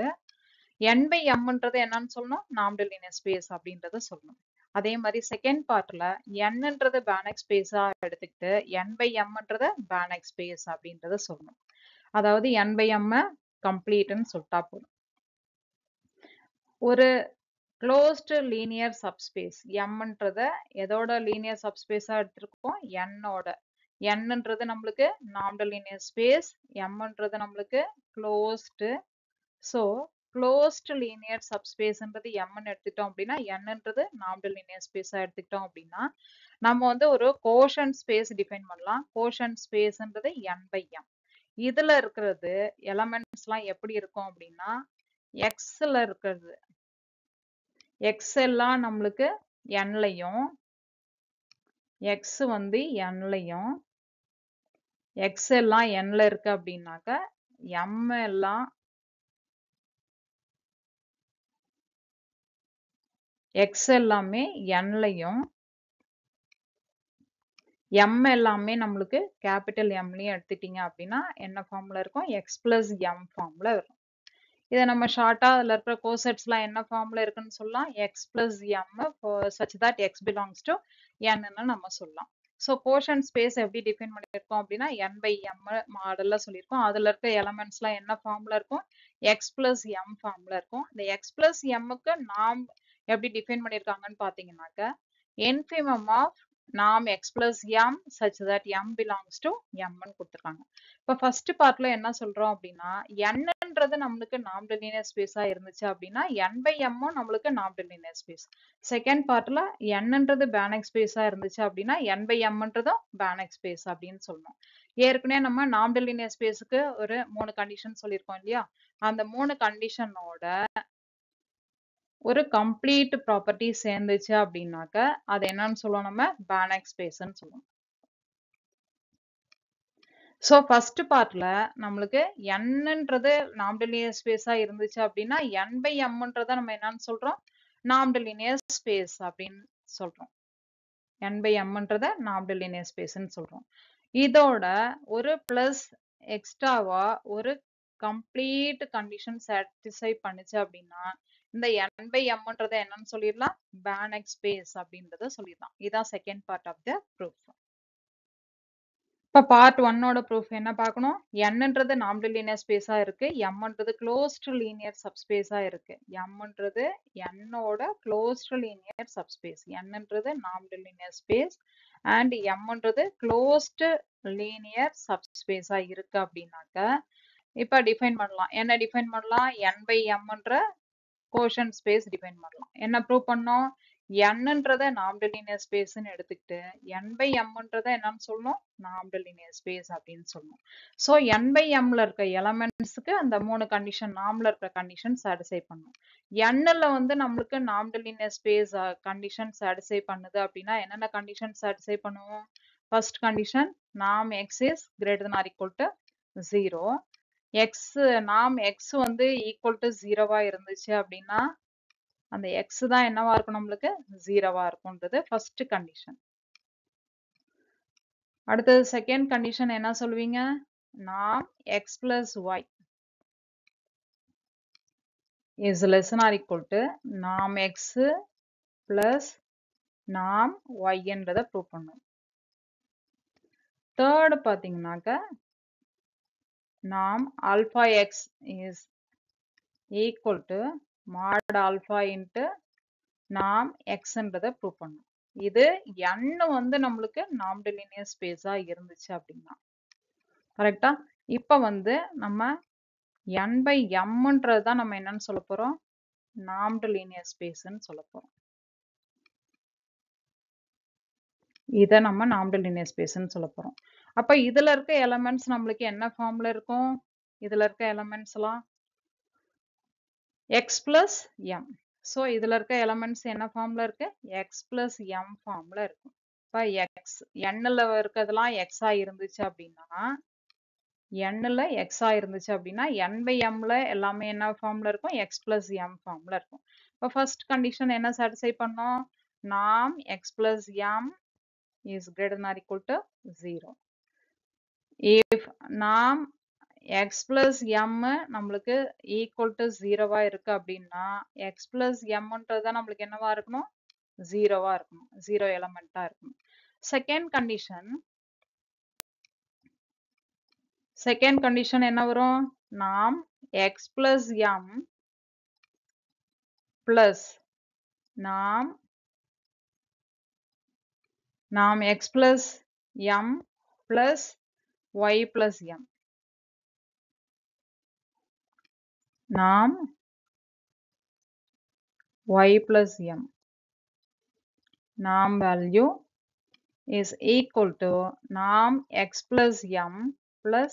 n by mன்றது என்னன்னு சொல்லணும்? நார்மல் லீனியர் ஸ்பேஸ் அப்படின்றத சொல்லணும். அதே மாதிரி செகண்ட் பார்ட்ல nன்றது Banach ஸ்பேஸா எடுத்துக்கிட்டு n by mன்றது Banach ஸ்பேஸ் அப்படின்றத சொல்லணும். அதாவது n by m கம்ப்ளீட்னு சொல்லிட்டா போதும். ஒரு closed linear subspace mன்றத எதோட linear subspaceஆ எடுத்திருக்கோம்? nஓட. nன்றது நம்மளுக்கு normed linear space, mன்றது நம்மளுக்கு closed. so closed linear subspaceன்றது mன்னு எடுத்துட்டோம் அப்படின்னா nன்றது normed linear spaceஆ எடுத்துக்கிட்டோம் அப்படின்னா நம்ம வந்து ஒரு quotient space define பண்ணலாம். quotient spaceன்றது n by m. இதுல இருக்கிறது எலமெண்ட்ஸ்லாம் எப்படி இருக்கும் அப்படின்னா xல இருக்கிறது x எல்லாம் நம்மளுக்கு nலையும் x வந்து nலையும் x எல்லாம் nல இருக்கு அப்படின்னாக்க m எல்லாம் x எல்லாமே nலையும் m எல்லாமே நம்மளுக்கு கேபிட்டல் mலையும் எடுத்துட்டீங்க அப்படின்னா என்ன ஃபார்ம்ல இருக்கும்? x plus m ஃபார்ம்ல வரும். இதை நம்ம ஷார்ட்டா அதுல இருக்கிற கோசெட்ஸ்லாம் என்ன ஃபார்ம்ல இருக்குன்னு சொல்லலாம்? x plus m such that x belongs to n ன்னு நம்ம சொல்லலாம். ஸோ கோஷன்ட் ஸ்பேஸ் எப்படி டிஃபைன் பண்ணியிருக்கோம் அப்படின்னா n by m மாடல்ல சொல்லியிருக்கோம். அதுல இருக்க எலமெண்ட்ஸ்லாம் என்ன ஃபார்ம்ல இருக்கும்? x plus m ஃபார்ம்ல இருக்கும். இந்த x plus mக்கு நாம் எப்படி டிஃபைன் பண்ணியிருக்காங்கன்னு பார்த்தீங்கன்னாக்க infimum of norm x plus m such that m belongs to m ன்னு கொடுத்துருக்காங்க. இப்போ ஃபர்ஸ்ட் பார்ட்ல என்ன சொல்றோம் அப்படின்னா nன்றது நம்மளுக்கு நாம்டலினியர் ஸ்பேஸா இருந்துச்சு அப்படின்னா n by m நம்மளுக்கு நாம்டலினியர் ஸ்பேஸ். செகண்ட் பார்ட்ல nன்றது பேனக் ஸ்பேஸா இருந்துச்சு அப்படின்னா n by mன்றதும் பேனக் ஸ்பேஸ் அப்படின்னு சொல்லணும். ஏற்கனவே நம்ம நாம்டலினியர் ஸ்பேஸுக்கு ஒரு 3 கண்டிஷன் சொல்லியிருக்கோம் இல்லையா, அந்த 3 கண்டிஷனோட ஒரு கம்ப்ளீட் ப்ராப்பர்ட்டி சேர்ந்துச்சு அப்படின்னாக்க அது என்னன்னு சொல்லுவோம், நம்ம பேனக் ஸ்பேஸ்ன்னு சொல்லுவோம். ஸோ ஃபர்ஸ்ட் பார்ட்ல நம்மளுக்கு nன்றது நாம்டலினியர் ஸ்பேஸா இருந்துச்சு அப்படின்னா n by mன்றதை நம்ம என்னன்னு சொல்றோம், நாம்டலினியர் ஸ்பேஸ் அப்படின்னு சொல்றோம். n by mன்றதை நாம்டலினியர் ஸ்பேஸ்ன்னு சொல்றோம். இதோட ஒரு பிளஸ் எக்ஸ்ட்ராவா ஒரு கம்ப்ளீட் கண்டிஷன் சாட்டிஸ்ஃபை பண்ணுச்சு அப்படின்னா இந்த n by mன்றதை என்னன்னு சொல்லிடலாம், பேனக் ஸ்பேஸ் அப்படின்றத சொல்லிடலாம். இதான் second part of the proof. இப்ப பார்ட் 1ஓட ப்ரூஃப் என்ன பார்க்கணும், nன்றது நாம்டலினியர் ஸ்பேஸா இருக்கு, mன்றது க்ளோஸ்ட் லீனியர் சப்ஸ்பேஸா இருக்கு. mன்றது nோட க்ளோஸ்ட் லீனியர் சப்ஸ்பேஸ், nன்றது நாம்டலினியர் ஸ்பேஸ் அண்ட் mன்றது க்ளோஸ்ட் லீனியர் சப்ஸ்பேஸா இருக்கு அப்படின்னாக்க இப்ப டிஃபைன் பண்ணலாம். என்ன டிஃபைன் பண்ணலாம், n by mன்ற கோஷன் ஸ்பேஸ் டிஃபைன் பண்ணலாம். என்ன ப்ரூவ் பண்ணோம், nன்றத நாம்டலினியர் ஸ்பேஸ்ன்னு எடுத்துக்கிட்டு n by mன்றத என்னன்னு சொல்லணும், நாம்டலினியர் ஸ்பேஸ் அப்படின்னு சொல்லணும். ஸோ n by mல இருக்க எலமெண்ட்ஸுக்கு அந்த 3 கண்டிஷன் நார்ம்ல இருக்க கண்டிஷன் சாட்டிஸ்ஃபை பண்ணும். nல வந்து நம்மளுக்கு நாம்டலினியர் ஸ்பேஸ் கண்டிஷன் சாட்டிஸ்ஃபை பண்ணுது அப்படின்னா என்னென்ன கண்டிஷன் சாட்டிஸ்ஃபை பண்ணுவோம், first condition norm x is greater than or equal to 0. Norm x வந்து ஈக்குவல் டு 0வா இருந்துச்சு அப்படின்னா அந்த x தான் என்னவா இருக்கும், நம்மளுக்கு 0வா இருக்கும்ன்றது ஃபர்ஸ்ட் கண்டிஷன். அடுத்தது செகண்ட் கண்டிஷன் என்ன சொல்லுவீங்க, norm x plus y is less than or equal to norm x plus norm y என்றதை ப்ரூவ் பண்ணும். தேர்ட் பாத்தீங்கன்னாக்க norm alpha x is equal to mod alpha into norm xன்றதை prove பண்ணும். இது n வந்து நம்மளுக்கு நாம்டலினியர் ஸ்பேஸா இருந்துச்சு அப்படின்னா கரெக்டா. இப்ப வந்து நம்ம n by mன்றது தான் நம்ம என்னன்னு சொல்ல போறோம், நாம்டலினியர் ஸ்பேஸ்ன்னு சொல்ல போறோம். இத நம்ம நாம்டலினியர் ஸ்பேஸ்ன்னு சொல்ல போறோம். அப்ப இதுல இருக்க எலிமெண்ட்ஸ் நம்மளுக்கு என்ன ஃபார்ம்ல இருக்கும், இதுல இருக்க எலிமெண்ட்ஸ் எல்லாம் x plus m. ஸோ இதுல இருக்க எலிமெண்ட்ஸ் என்ன ஃபார்ம்ல இருக்கு, x plus m ஃபார்ம்ல இருக்கும். இப்ப x nல இருக்கிறதெல்லாம் x ஆ இருந்துச்சு அப்படின்னா nல x ஆ இருந்துச்சு அப்படின்னா n by mல எல்லாமே என்ன ஃபார்ம்ல இருக்கும், x plus m ஃபார்ம்ல இருக்கும். இப்போ ஃபர்ஸ்ட் கண்டிஷன் என்ன சாட்டிஸ்ஃபை பண்ணோம், norm x plus m is greater than or equal to 0. if norm x plus m நம்மளுக்கு ஈக்குவல் டு 0வா இருக்கு அப்படின்னா x plus mன்றது தான் நம்மளுக்கு என்னவா இருக்கணும், 0வா இருக்கணும், 0 எலமெண்டா இருக்கணும். செகண்ட் கண்டிஷன் என்ன வரும், norm x plus m plus norm x plus m plus y plus m. Norm y plus m norm value is equal to norm x plus m plus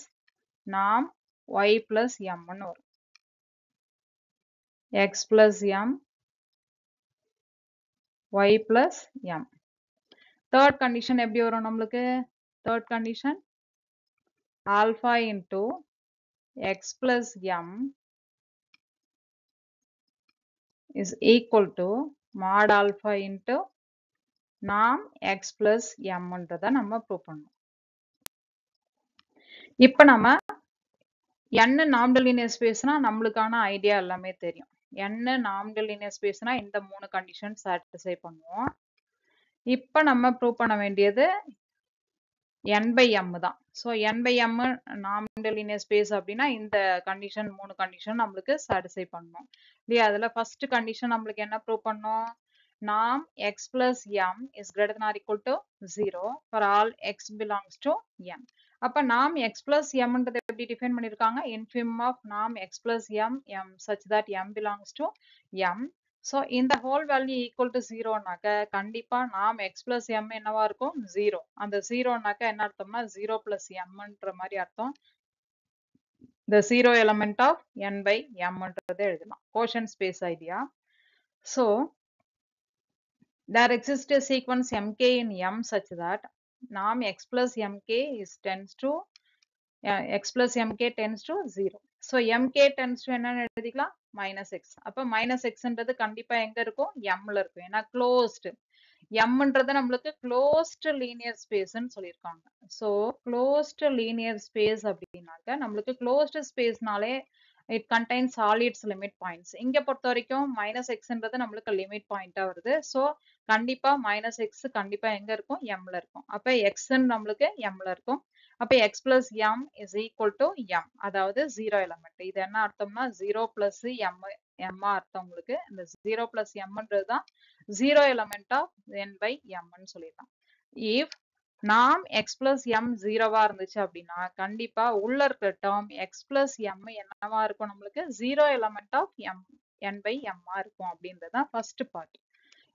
norm y plus m ன்னு வரும். x plus m y plus m. third condition எப்படி வரும் நம்மளுக்கு, third condition alpha into x plus m is equal to mod alpha into norm x plus m ன்றதை நம்ம prove பண்ணோம். இப்ப நம்ம n நாம்டலினியர் ஸ்பேஸ்னா நம்மளுக்கான ஐடியா எல்லாமே தெரியும். n நாம்டலினியர் ஸ்பேஸ்னா இந்த 3 கண்டிஷன் சாட்டிஸ்ஃபை பண்ணுவோம். இப்ப நம்ம ப்ரூவ் பண்ண வேண்டியது n by m தான். So n by m nominal linear space அப்படின்னா இந்த கண்டிஷன் 3 கண்டிஷன் நம்மளுக்கு சாட்டிஸ்ஃபை பண்ணணும் இல்லையா? அதுல ஃபர்ஸ்ட் கண்டிஷன் நம்மளுக்கு என்ன ப்ரூவ் பண்ணோம்? norm x plus m is greater than or equal to 0 for all x belongs to m. அப்ப norm x plus m ன்றதை எப்படி டிஃபைன் பண்ணிருக்காங்க? infimum of norm x plus m such that m belongs to m. So இந்த whole value equal to 0 நாக்க கண்டிப்பா norm x plus m என்னவா இருக்கும்? 0. அந்த 0 நாக்க என்ன அர்த்தம்னா 0 plus m ன்ற மாதிரி அர்த்தம். The zero element of n by m ன்றதை எழுதலாம். Quotient space idea. So there exists a sequence mk in m such that norm x plus mk is tends to x plus mk tends to 0. So mk tends to என்ன எழுதிக்கலாம்? minus x. அப்ப minus x ன்றது கண்டிப்பா எங்க இருக்கும்? m ல இருக்கும். ஏன்னா closed. m ன்றது நம்மளுக்கு closed linear space ன்னு சொல்லியிருக்காங்க. So closed linear space அப்படின்னாக்க நம்மளுக்கு closed spaceனாலே it contains all its limit points. இங்க பொறுத்த வரைக்கும் minus x ன்றது நம்மளுக்கு limit point ஆ வருது. So கண்டிப்பா minus x கண்டிப்பா எங்க இருக்கும்? m ல இருக்கும். அப்ப x நம்மளுக்கு m ல இருக்கும். அப்ப x plus m is equal to m. அதாவது 0 element. இது என்ன அர்த்தம்னா 0 plus m அர்த்தம் உங்களுக்கு. இந்த 0 plus m ன்றதுதான் 0 element of n by m ன்னு சொல்லிடலாம். If norm x plus m 0வா இருந்துச்சு அப்படின்னா கண்டிப்பா உள்ள இருக்கிற term x plus m என்னவா இருக்கும்? நம்மளுக்கு 0 element of n by m ஆ இருக்கும் அப்படின்றதுதான் first part.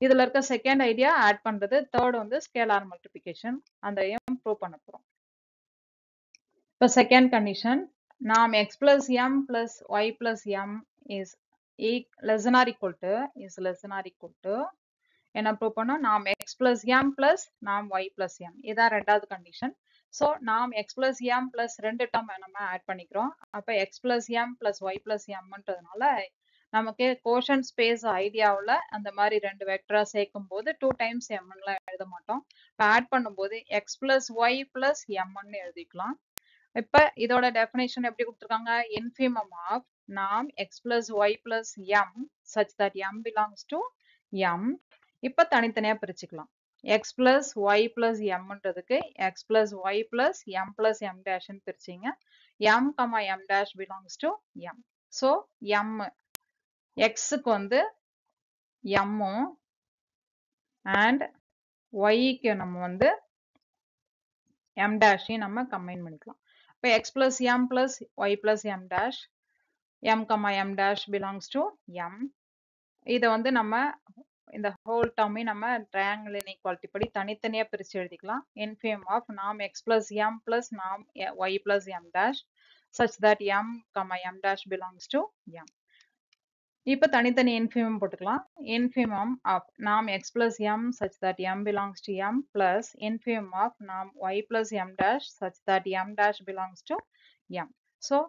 இதுல இருக்க செகண்ட் ஐடியா ஆட் பண்றது. தேர்ட் வந்து ஸ்கேலார் மல்டிபிகேஷன். அந்த ப்ரூவ் பண்ண போறோம். இப்போ second condition norm x plus m plus y plus m is less than or equal to என்ன ப்ரூவ் பண்ணோம்? norm x plus m plus norm y plus m. இதான் ரெண்டாவது condition. So norm x plus m plus ரெண்டு term நம்ம add பண்ணிக்கிறோம். அப்போ x plus m plus y plus mன்றதுனால நமக்கு கோஷன் space ஐடியாவில் அந்த மாதிரி ரெண்டு வெக்டரா சேர்க்கும் போது 2 times mலாம் எழுத மாட்டோம். இப்போ ஆட் பண்ணும்போது x plus y plus mன்னு எழுதிக்கலாம். இப்ப இதோட டெஃபினேஷன் எப்படி கொடுத்திருக்காங்க? infimum of norm x plus y plus m such that m belongs to m. இப்ப தனித்தனியா பிரிச்சுக்கலாம். x plus y plus mன்றதுக்கு x plus y plus m plus m dash ன்னு பிரிச்சிங்க. m, m dash belongs to m. So m xக்கு வந்து m and yக்கு நம்ம வந்து m dash நம்ம combine பண்ணிக்கலாம். இப்போ x plus m plus y plus m dash m, m dash belongs to m. இதை வந்து நம்ம இந்த whole term நம்ம triangle inequality படி தனித்தனியா பிரிச்சு எழுதிக்கலாம். infimum of norm x plus m plus norm y plus m dash such that m, m dash belongs to m. இப்போ தனித்தனி infimum போட்டுக்கலாம். infimum of norm x plus m such that m belongs to m plus infimum of norm y plus m dash such that m dash belongs to m. So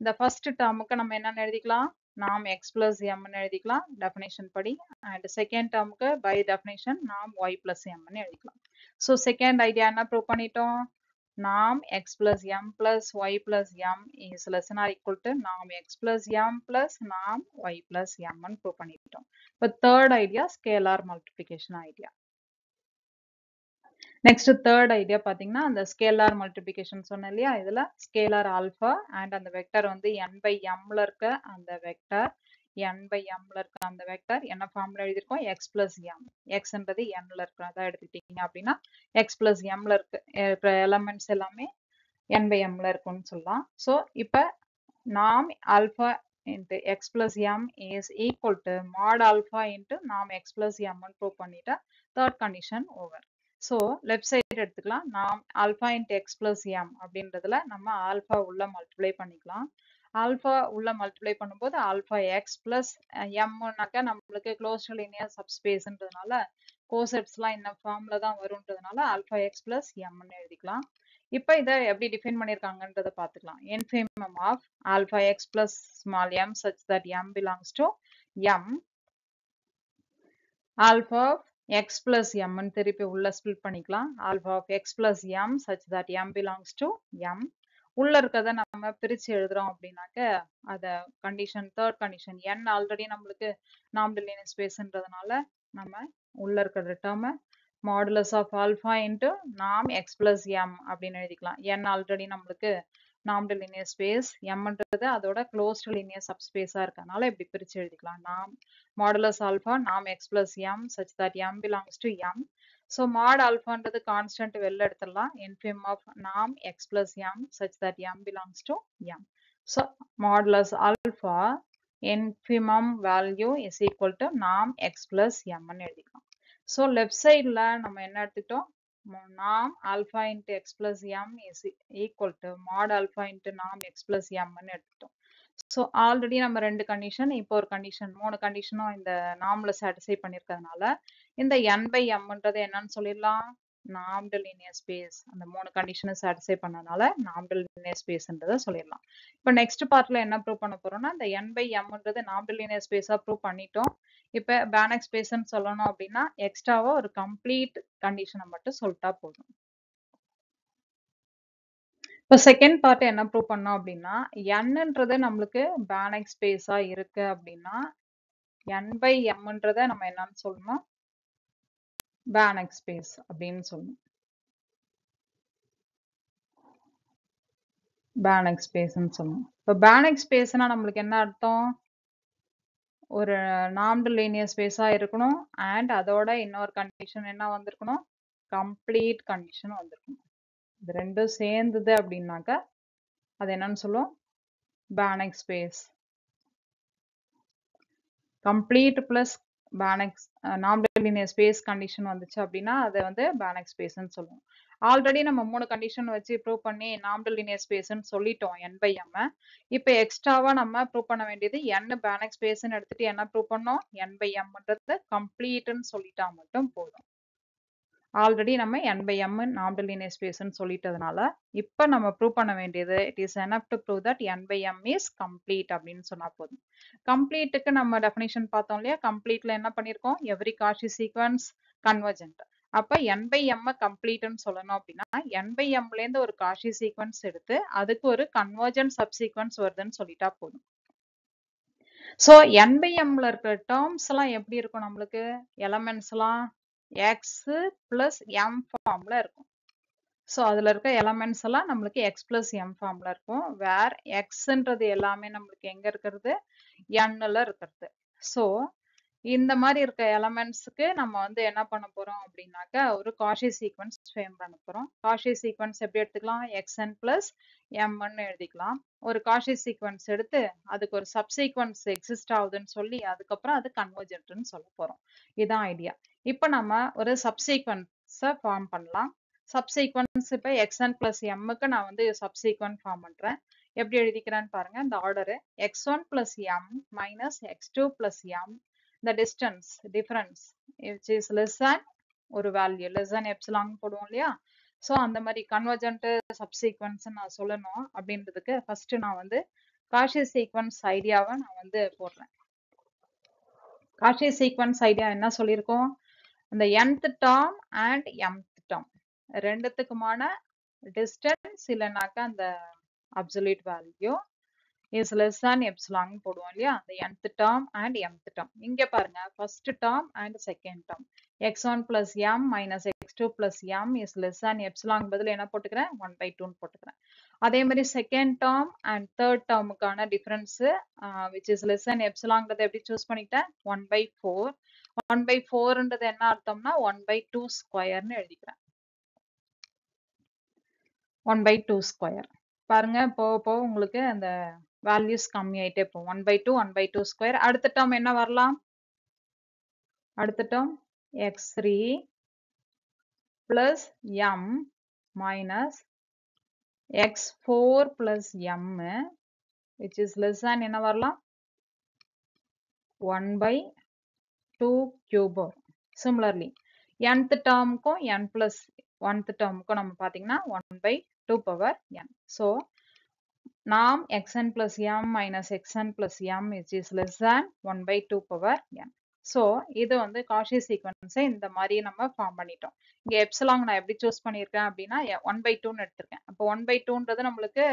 the first termக்கு நம்ம என்ன எழுதிக்கலாம்? norm x plus m ன்னு எழுதிக்கலாம் definition படி. and second termக்கு by definition norm y plus m ன்னு எழுதிக்கலாம். So second idea என்ன prove பண்ணிட்டோம்? norm x plus m plus y plus m is less than or equal to norm x plus m plus norm y plus m ன்னு prove பண்ணிட்டோம். இப்போ third idea scalar multiplication idea. Next third idea பாத்தீங்கன்னா அந்த scalar multiplication சொன்னேன் இல்லையா? இதுல scalar alpha and அந்த vector வந்து n by m ல இருக்க அந்த வெக்டர் n by m ல இருக்க அந்த வெக்டர் என்ன ஃபார்ம்ல எழுதிருக்கோம்? x plus m. xன்றது n ல இருக்கிறதா எடுத்துக்கிட்டீங்க அப்படின்னா x plus m ல இருக்க எலமெண்ட்ஸ் எல்லாமே n by m ல இருக்கும்னு சொல்லலாம். ஸோ இப்போ norm alpha into x plus m is equal to mod alpha into norm x plus m ன்னு ப்ரூவ் பண்ணிட்டா third condition over. So left side எடுத்துக்கலாம். நாம் alpha int X plus M அப்படின்றதுல நம்ம ஆல்ஃபா உள்ள மல்டிப்ளை பண்ணிக்கலாம். Alpha உள்ள multiply பண்ணும்போது ஆல்ஃபா எக்ஸ் பிளஸ் எம்னாக்கா நம்மளுக்கு க்ளோஸ்ட் லீனியர் சப்ஸ்பேஸ்ன்றதுனால கோசெட்ஸ்லாம் இந்த ஃபார்ம்ல தான் வரும்ன்றதுனால ஆல்ஃபா எக்ஸ் பிளஸ் எம்னு எழுதிக்கலாம். இப்போ இதை எப்படி டிஃபைன் பண்ணியிருக்காங்கன்றதை பார்த்துக்கலாம். infimum of alpha x plus small m such that m belongs to m. alpha of x plus m ன்னு திருப்பி உள்ள ஸ்பிளிட் பண்ணிக்கலாம். alpha of x plus m such that m belongs to m. உள்ள இருக்கதை நம்ம பிரிச்சு எழுதுறோம் அப்படின்னாக்க அத condition third condition n already நம்மளுக்கு நாமினல் லீனியர் ஸ்பேஸ்ன்றதுனால நம்ம உள்ள இருக்கிற டேர்மை மாடுலஸ் ஆஃப் ஆல்ஃபா இன்ட்டு நாம் எக்ஸ் பிளஸ் எம் அப்படின்னு எழுதிக்கலாம். n ஆல்ரெடி நம்மளுக்கு நாம்டு லீனியர் ஸ்பேஸ், mன்றது அதோட க்ளோஸ்டு லீனியர் சப்ஸ்பேஸா இருக்கனால இப்படி பிரிச்சு எழுதிக்கலாம். நாம் மாடுலஸ் ஆல்ஃபா நாம் x plus M such that M belongs to M. So Mat ஆல்ஃபான்றது constant வெளில எடுத்துடலாம். infim ஆஃப் நாம் x plus M such that M belongs to M. So modulus alpha infimum value is equal to நாம் x plus எம்னு எழுதிக்கலாம். So left சைடில் நம்ம என்ன எடுத்துக்கிட்டோம், நாம் alpha into X plus M is equal to Mat alpha into நாம் x plus எம்னு எடுத்துட்டோம். So already நம்ம 2 கண்டிஷன், இப்போ ஒரு கண்டிஷன், 3 கண்டிஷனும் இந்த நாம்ல சாட்டிஸ்ஃபை பண்ணியிருக்கிறதுனால இந்த n பை mன்றது என்னன்னு சொல்லிடலாம், நாம்டு லீனியர் ஸ்பேஸ். அந்த 3 கண்டிஷனை சாட்டிஸ்ஃபை பண்ணனால நாம்டு லீனியர் ஸ்பேஸ்ன்றதை சொல்லிடலாம். இப்போ நெக்ஸ்ட் பார்ட்ல என்ன ப்ரூவ் பண்ண போறோம்னா, இந்த n பை mன்றது நாம்டு லீனியர் ஸ்பேஸா ப்ரூவ் பண்ணிட்டோம். இப்போ பேனக் ஸ்பேஸ்ன்னு சொல்லணும் அப்படின்னா எக்ஸ்ட்ராவா ஒரு கம்ப்ளீட் கண்டிஷனை மட்டும் சொல்லிட்டா போதும். இப்போ செகண்ட் பார்ட் என்ன ப்ரூவ் பண்ணோம் அப்படின்னா, nன்றது நம்மளுக்கு பேனக் ஸ்பேஸா இருக்கு அப்படின்னா n பை mன்றதை நம்ம என்னன்னு சொல்லணும், பேனக் ஸ்பேஸ் அப்படின்னு சொல்லணும். பேனக் ஸ்பேஸ்ன்னு சொல்லணும். இப்போ பேனக் ஸ்பேஸ்னா நம்மளுக்கு என்ன அர்த்தம், ஒரு நாம்டு லீனியர் ஸ்பேஸா இருக்கணும் அண்ட் அதோட இன்னொரு கண்டிஷன் என்ன வந்திருக்கணும், கம்ப்ளீட் கண்டிஷன் வந்திருக்கணும். இது ரெண்டும் சேர்ந்தது அப்படின்னாக்க அது என்னன்னு சொல்லுவோம், Banach space. Complete plus Banach normed linear space condition வந்துச்சு அப்படின்னா அதை வந்து பேனக் ஸ்பேஸ்ன்னு சொல்லுவோம். ஆல்ரெடி நம்ம 3 கண்டிஷன் வச்சு ப்ரூவ் பண்ணி நாம்டு லீனியர் ஸ்பேஸ்ன்னு சொல்லிட்டோம் n பை m. இப்போ எக்ஸ்ட்ராவா நம்ம ப்ரூவ் பண்ண வேண்டியது n பேனக் ஸ்பேஸ்ன்னு எடுத்துட்டு என்ன ப்ரூவ் பண்ணோம், n பை mன்றது கம்ப்ளீட்னு சொல்லிட்டா மட்டும் போதும். ஆல்ரெடி நம்ம n by m normed linear ஸ்பேஸ்ன்னு சொல்லிட்டதுனால இப்போ நம்ம ப்ரூவ் பண்ண வேண்டியது it is enough to prove that n by m is complete அப்படின்னு சொன்னா போதும். கம்ப்ளீட்டுக்கு நம்ம டெஃபினிஷன் பார்த்தோம் இல்லையா, கம்ப்ளீட்ல என்ன பண்ணியிருக்கோம், எவ்ரி காஷி சீக்வன்ஸ் கன்வர்ஜென்ட். அப்ப n பை m கம்ப்ளீட்னு சொல்லணும் அப்படின்னா n பை mல இருந்து ஒரு காஷி சீக்வன்ஸ் எடுத்து அதுக்கு ஒரு கன்வர்ஜென்ட் சப்சீக்வன்ஸ் வருதுன்னு சொல்லிட்டா போதும். ஸோ n பை mல இருக்கிற டேர்ம்ஸ் எல்லாம் எப்படி இருக்கும், நம்மளுக்கு எலமெண்ட்ஸ் எல்லாம் x பிளஸ் m ஃபார்ம்ல இருக்கும். ஸோ அதுல இருக்க எலமெண்ட்ஸ் எல்லாம் நம்மளுக்கு x பிளஸ் m ஃபார்ம்ல இருக்கும். வேர் எக்ஸ்ன்றது எல்லாமே நம்மளுக்கு எங்க இருக்கிறது, nல இருக்கிறது. ஸோ இந்த மாதிரி இருக்க எலமெண்ட்ஸ்க்கு நம்ம வந்து என்ன பண்ண போறோம் அப்படின்னாக்க ஒரு காஷி சீக்வன்ஸ் ஃப்ரேம் பண்ண போறோம். காஷி சீக்வன்ஸ் எப்படி எடுத்துக்கலாம், xn பிளஸ் mன்னு எழுதிக்கலாம். ஒரு காஷி சீக்வன்ஸ் எடுத்து அதுக்கு ஒரு சப்சீக்வன்ஸ் எக்ஸிஸ்ட் ஆகுதுன்னு சொல்லி அதுக்கப்புறம் அது கன்வர்ஜென்ட்னு சொல்ல போறோம். இதுதான் ஐடியா. இப்போ நம்ம ஒரு சப்சீக்வன்ஸை ஃபார்ம் பண்ணலாம். சப்சீக்வன்ஸ் இப்போ xn பிளஸ் mக்கு நான் வந்து சப்சீக்வன்ஸ் ஃபார்ம் பண்றேன். எப்படி எழுதிக்கிறேன்னு பாருங்க, இந்த order x1 plus m minus x2 plus m, the distance difference which is less than ஒரு வேல்யூ less than epsilon போடுவோம் இல்லையா. ஸோ அந்த மாதிரி கன்வர்ஜென்ட் சப்சீக்வன்ஸ் நான் சொல்லணும் அப்படின்றதுக்கு ஃபர்ஸ்ட் நான் வந்து காஷி சீக்வன்ஸ் ஐடியாவை நான் வந்து போடுறேன். காஷி சீக்வன்ஸ் ஐடியா என்ன சொல்லியிருக்கோம், அந்த nth term and mth term ரெண்டுத்துக்குமான டிஸ்டன்ஸ் இல்லைனாக்கா அந்த absolute value is less than epsilon போடுவோம் இல்லையா, அந்த nth term and mth term. இங்க பாருங்க first term and second term x1 plus m minus x2 plus m is less than epsilon பதில் என்ன போட்டுக்கிறேன், 1/2 போட்டுக்கிறேன். அதே மாதிரி second term and third termக்கான difference which is less than epsilon எப்படி choose பண்ணிட்டேன், 1/4. 1/4ன்றது என்ன அர்த்தம்னா 1/2 ஸ்கொயர்னு எழுதிக்கிறேன். 1/2 ஸ்கொயர் பாருங்க, போக போக உங்களுக்கு அந்த வேல்யூஸ் கம்மி ஆயிட்டே போகும். 1/2 1/2 ஸ்கொயர். அடுத்த டேர்ம் என்ன வரலாம், அடுத்த term x3 plus m minus x4 plus m which is less than என்ன வரலாம், 1/2 cube. Similarly nth டேர்முக்கும் n plus 1th டேர்முக்கும் நம்ம பார்த்தீங்கன்னா 1/2 power n. So நாம் xn plus m minus xn plus m is less than 1/2 power n. So இது வந்து Cauchy சீக்வன்ஸை இந்த மாதிரி நம்ம ஃபார்ம் பண்ணிட்டோம். இங்க எப்சிலாங் நான் எப்படி சூஸ் பண்ணியிருக்கேன் அப்படின்னா 1/2ன்னு எடுத்திருக்கேன். அப்போ 1/2ன்றது நம்மளுக்கு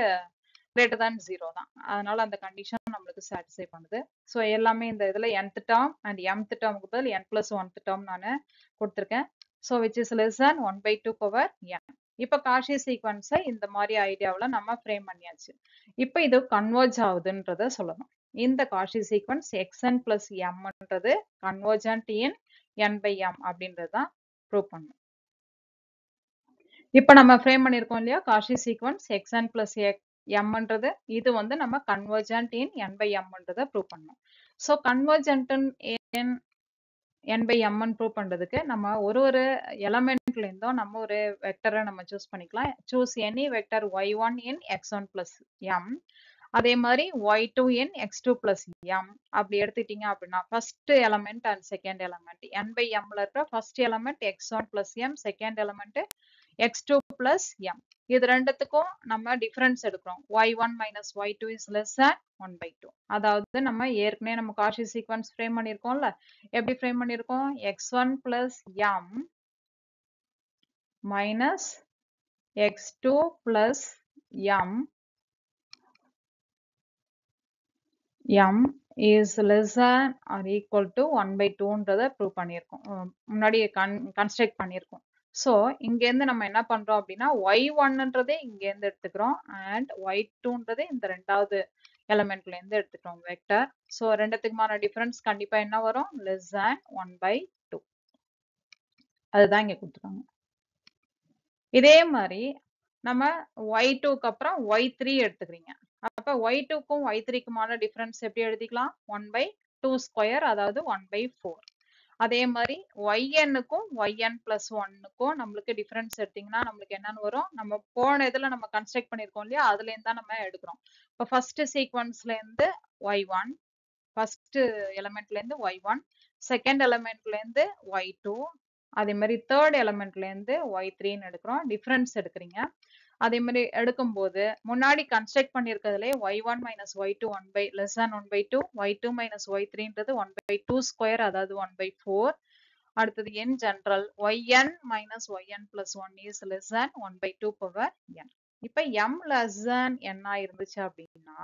greater than 0 தான். அதனால அந்த கண்டிஷன் நம்மளுக்கு சாட்டிஸ்ஃபை பண்ணுது. ஸோ எல்லாமே இந்த இதுல nth டேர்ம் அண்ட் mth டேர்முக்கு பதில் n plus 1th டேர்ம் நான் கொடுத்துருக்கேன். So which is less than 1 by 2 power n. இப்ப காஷி சீக்வன்ஸை இந்த மாதிரி ஐடியாவில் நம்ம ஃப்ரேம் பண்ணியாச்சு. இப்ப இது கன்வர்ஜ் ஆகுதுன்றத சொல்லணும். இந்த காஷி சீக்வன்ஸ் xn plus mன்றது convergent in n by m அப்படின்றது தான் ப்ரூவ் பண்ணணும். இப்ப நம்ம ஃப்ரேம் பண்ணியிருக்கோம் இல்லையா, காஷி சீக்வன்ஸ் xn plus mன்றது இது வந்து நம்ம கன்வர்ஜென்ட் இன் n by mன்றதை ப்ரூவ் பண்ணணும். So convergent in n by m prove பண்றதுக்கு நம்ம ஒரு எலமெண்ட்ல இருந்தும் நம்ம ஒரு வெக்டரை நம்ம சூஸ் பண்ணிக்கலாம். Choose any vector y1 in x1 plus m, அதே மாதிரி y2 in x2 plus m அப்படி எடுத்துட்டீங்க அப்படின்னா first element and second element n by mல இருக்கிற first element x1 plus m, second element x2 plus m. இது ரெண்டுத்துக்கும் நம்ம டிஃபரன்ஸ் எடுக்கிறோம். y1 minus y2 is less than 1 by 2. அதாவது நம்ம ஏற்கனவே நம்ம காஷி சீக்வன்ஸ் ஃப்ரேம் பண்ணியிருக்கோம்ல, எப்படி ஃப்ரேம் பண்ணியிருக்கோம்? x1 plus m minus x2 plus m is less than or equal to 1 by 2ன்றதை prove பண்ணியிருக்கோம், முன்னாடி கன்ஸ்ட்ரக்ட் பண்ணியிருக்கோம். ஸோ இங்கேருந்து நம்ம என்ன பண்றோம் அப்படின்னா y1ன்றதே இங்கேருந்து எடுத்துக்கிறோம் அண்ட் y2ன்றது இந்த ரெண்டாவது எலமெண்ட்ல இருந்து எடுத்துக்கிறோம் வெக்டர். ஸோ ரெண்டுத்துக்குமான டிஃபரன்ஸ் கண்டிப்பா என்ன வரும்? Less than 1 by 2. அதுதான் இங்க கொடுத்துருக்காங்க. இதே மாதிரி நம்ம y2க்கு அப்புறம் y3 எடுத்துக்கிறீங்க. அப்ப y2க்கும் y3க்குமான டிஃபரன்ஸ் எப்படி எழுதிக்கலாம்? 1 by 2 ஸ்கொயர், அதாவது 1 by 4. அதே மாதிரி yn-க்கும் yn plus 1க்கும் நம்மளுக்கு டிஃபரன்ஸ் எடுத்தீங்கன்னா நம்மளுக்கு என்னன்னு வரும்? நம்ம போன இதுல நம்ம கன்ஸ்ட்ரக்ட் பண்ணிருக்கோம் இல்லையா, அதுல இருந்து தான் நம்ம எடுக்கிறோம். இப்போ ஃபர்ஸ்ட் சீக்வன்ஸ்ல இருந்து y1, ஃபர்ஸ்ட் எலிமெண்ட்ல இருந்து y1, செகண்ட் எலிமெண்ட்ல இருந்து y2, அதே மாதிரி தேர்ட் எலிமெண்ட்ல இருந்து y3ன்னு எடுக்கிறோம். டிஃபரன்ஸ் எடுக்கிறீங்க. அதே மாதிரி எடுக்கும்போது முன்னாடி construct பண்ணிருக்கிறதுலே y1 minus y2 1 by less than 1 by 2, y2 minus y3ன்றது 1 by 2 square, அதாவது 1 by 4. அடுத்தது in general yn minus yn plus 1 is less than 1 by 2 power n. இப்ப m less than n இருந்துச்சு அப்படின்னா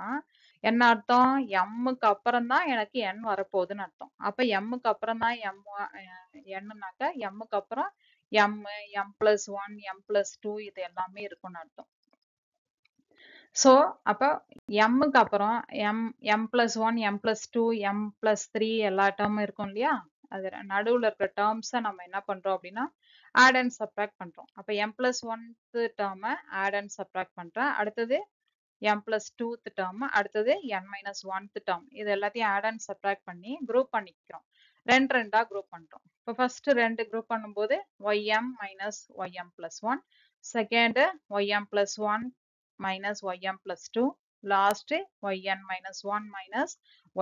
என்ன அர்த்தம்? m-க்கு அப்புறம் தான் எனக்கு n வரப்போகுதுன்னு அர்த்தம். அப்ப m-க்கு அப்புறம் தான் n-னாக்க m-க்கு அப்புறம் m, m plus 1, m plus 2 இது எல்லாமே இருக்கும்னு அர்த்தம். ஸோ அப்ப m-க்கு அப்புறம் m plus 1, m plus 2, m plus 3 எல்லா டேர்மும் இருக்கும் இல்லையா, அது நடுவுல இருக்கிற டேர்ம்ஸை நம்ம என்ன பண்றோம் அப்படின்னா ஆட் அண்ட் சப்ராக்ட் பண்றோம். அப்ப m plus 1th டேர்மை ஆட் அண்ட் சப்ராக்ட் பண்றேன். அடுத்தது m plus 2th டேர்ம், அடுத்தது n minus 1th டேர்ம், இது எல்லாத்தையும் ஆட் அண்ட் சப்ராக்ட் பண்ணி குரூப் பண்ணிக்கிறோம். ரெண்டா குரூப் பண்றோம். இப்போ ஃபர்ஸ்ட் ரெண்டு குரூப் பண்ணும்போது ym minus ym plus 1, second ym plus 1 minus ym plus 2, last yn minus 1 minus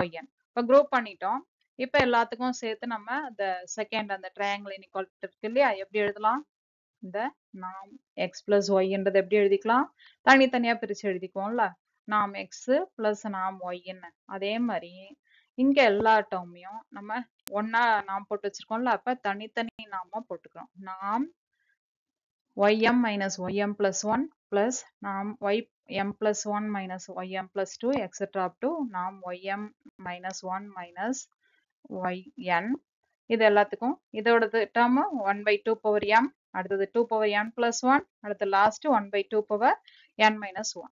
yn. இப்போ குரூப் பண்ணிட்டோம். இப்போ எல்லாத்துக்கும் சேர்த்து நம்ம இந்த செகண்ட் அந்த ட்ரையாங்கிள் இன்இக்வாலிட்டி இருக்கு இல்லையா, எப்படி எழுதலாம்? இந்த நாம் x plus yன்றது எப்படி எழுதிக்கலாம்? தனித்தனியா பிரிச்சு எழுதிக்குவோம்ல, நாம் x plus நாம் yன்னு. அதே மாதிரி இங்க எல்லா டேர்மையும் நம்ம ஒன்னா நாம் போட்டு வச்சிருக்கோம்ல, அப்ப தனித்தனி நாம போட்டுக்கிறோம். நாம் ym minus ym plus 1 plus நாம் ym plus 1 minus ym plus 2 etc. up to நாம் ym minus 1 minus yn. இது எல்லாத்துக்கும் இதோட டேர்ம் 1 by 2 power m, அடுத்தது 2 power n plus 1, அடுத்து last 1 by 2 power n minus 1.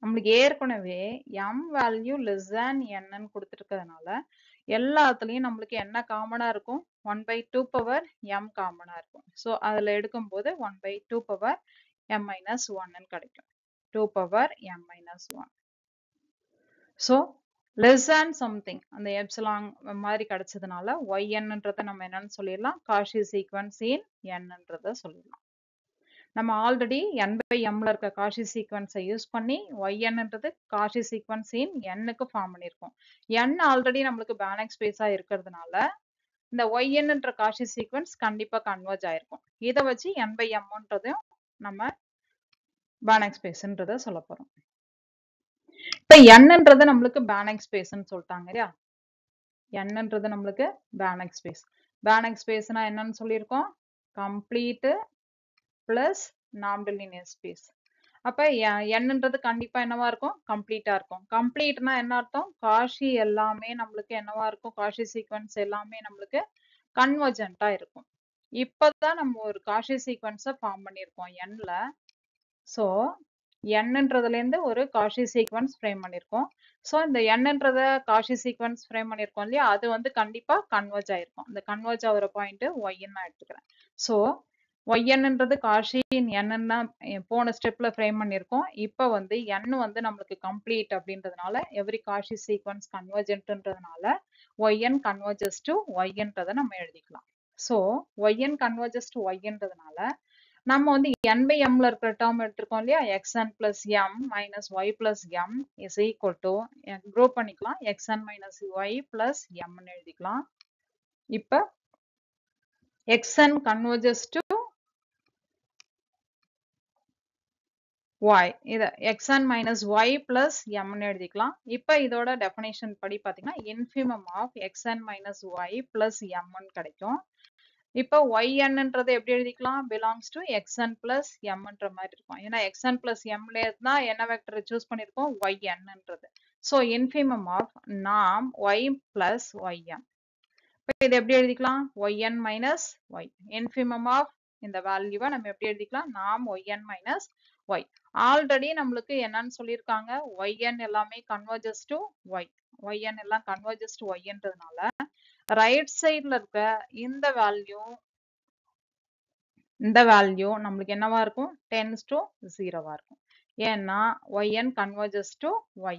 நம்மளுக்கு ஏற்கனவே m value less than n கொடுத்துருக்கிறதுனால எல்லாத்துலயும் நம்மளுக்கு என்ன காமனா இருக்கும்? 1 by 2 power m காமனா இருக்கும். ஸோ அதுல எடுக்கும்போது 1 by 2 power m minus 1 கிடைக்கும். 2 power m minus 1. So less than something அந்த எப்சிலான் மாதிரி கிடைச்சதுனால yn-ன்றதை நம்ம என்னன்னு சொல்லிடலாம்? காஷி சீக்வன்ஸ் இன் n-ன்றதை சொல்லிடலாம். நம்ம ஆல்ரெடி n by m-ல இருக்க காஷி சீக்வன்ஸை யூஸ் பண்ணி yn-ன்றது காஷி சீக்வன்ஸ் இன் n-க்கு ஃபார்ம் பண்ணியிருக்கோம். n ஆல்ரெடி நம்மளுக்கு பேனக் ஸ்பேஸா இருக்கிறதுனால இந்த yn-ன்ற காஷி சீக்வன்ஸ் கண்டிப்பா கன்வர்ஜ் ஆயிருக்கும். இதை வச்சு n by m-ன்றதையும் நம்ம பேனக் ஸ்பேஸ்ன்றதை சொல்ல போறோம். இப்ப n-ன்றது நம்மளுக்கு பேனக் ஸ்பேஸ்ன்னு சொல்லிட்டாங்க இல்லையா, n-ன்றது நம்மளுக்கு பேனக் ஸ்பேஸ். பேனக் ஸ்பேஸ்னா என்னன்னு சொல்லியிருக்கோம்? Complete plus normal linear space. அப்ப n-ன்றது கண்டிப்பா என்னவா இருக்கும்? கம்ப்ளீட்டா இருக்கும். கம்ப்ளீட்னா என்ன அர்த்தம்? காஷி எல்லாமே நம்மளுக்கு என்னவா இருக்கும்? காஷி சீக்வன்ஸ் எல்லாமே நம்மளுக்கு கன்வர்ஜென்ட்டா இருக்கும். இப்பதான் நம்ம ஒரு காஷி சீக்வன்ஸை ஃபார்ம் பண்ணியிருக்கோம் nல. ஸோ nன்றதுல இருந்து ஒரு காஷி சீக்வன்ஸ் ஃப்ரேம் பண்ணியிருக்கோம். ஸோ இந்த nன்றத காஷி சீக்வன்ஸ் ஃப்ரேம் பண்ணியிருக்கோம் இல்லையா, அது வந்து கண்டிப்பா கன்வர்ஜ் ஆயிருக்கும். இந்த கன்வர்ஜ் ஆகிற பாயிண்ட் ஒய்ன்னு நான் எடுத்துக்கிறேன். ஸோ ஒய்ன்ன்றது காஷி என்னன்னா போன ஸ்டெப்ல ஃப்ரேம் பண்ணியிருக்கோம். இப்போ வந்து n வந்து நம்மளுக்கு கம்ப்ளீட் அப்படின்றதுனால எவ்ரி காஷி சீக்வன்ஸ் கன்வர்ஜென்ட்ன்றதுனால ஒய்என் கன்வர்ஜஸ் டு ஒய்ன்றதை நம்ம எழுதிக்கலாம். ஸோ ஒய்என் கன்வர்ஜஸ் டு ஒய்ன்றதுனால நம்ம வந்து n by mல இருக்கிற டேர்ம் எடுத்திருக்கோம் இல்லையா, xn plus m minus y plus m is equal to group பண்ணிக்கலாம், xn minus y plus m ன்னு எழுதிக்கலாம். இப்ப xn converges to y, இத xn minus y plus m ன்னு எழுதிக்கலாம். இப்ப இதோட டெஃபினேஷன் படி பாத்தீங்கன்னா infimum of xn minus y plus m ன்னு கிடைக்கும். இப்போ ynன்றது எப்படி எழுதிக்கலாம், belongs to xn plus mன்ற மாதிரி இருக்கும். ஏன்னா xn plus mல தான் என்ன வெக்டர் சூஸ் பண்ணிருக்கோம், ynன்றது. So infimum of norm y plus ym. இப்போ இது எப்படி எழுதிக்கலாம், yn minus y. infimum of இந்த வேல்யூவை நம்ம எப்படி எழுதிக்கலாம், norm yn minus y. Already நம்மளுக்கு என்னன்னு சொல்லியிருக்காங்க, yn எல்லாமே converges to y. yn எல்லாம் converges to yன்றதுனால ரைட் சைட்ல இருக்க இந்த வேல்யூ நம்மளுக்கு என்னவா இருக்கும், டென்ஸ் டு 0வா இருக்கும். ஏன்னா yn converges to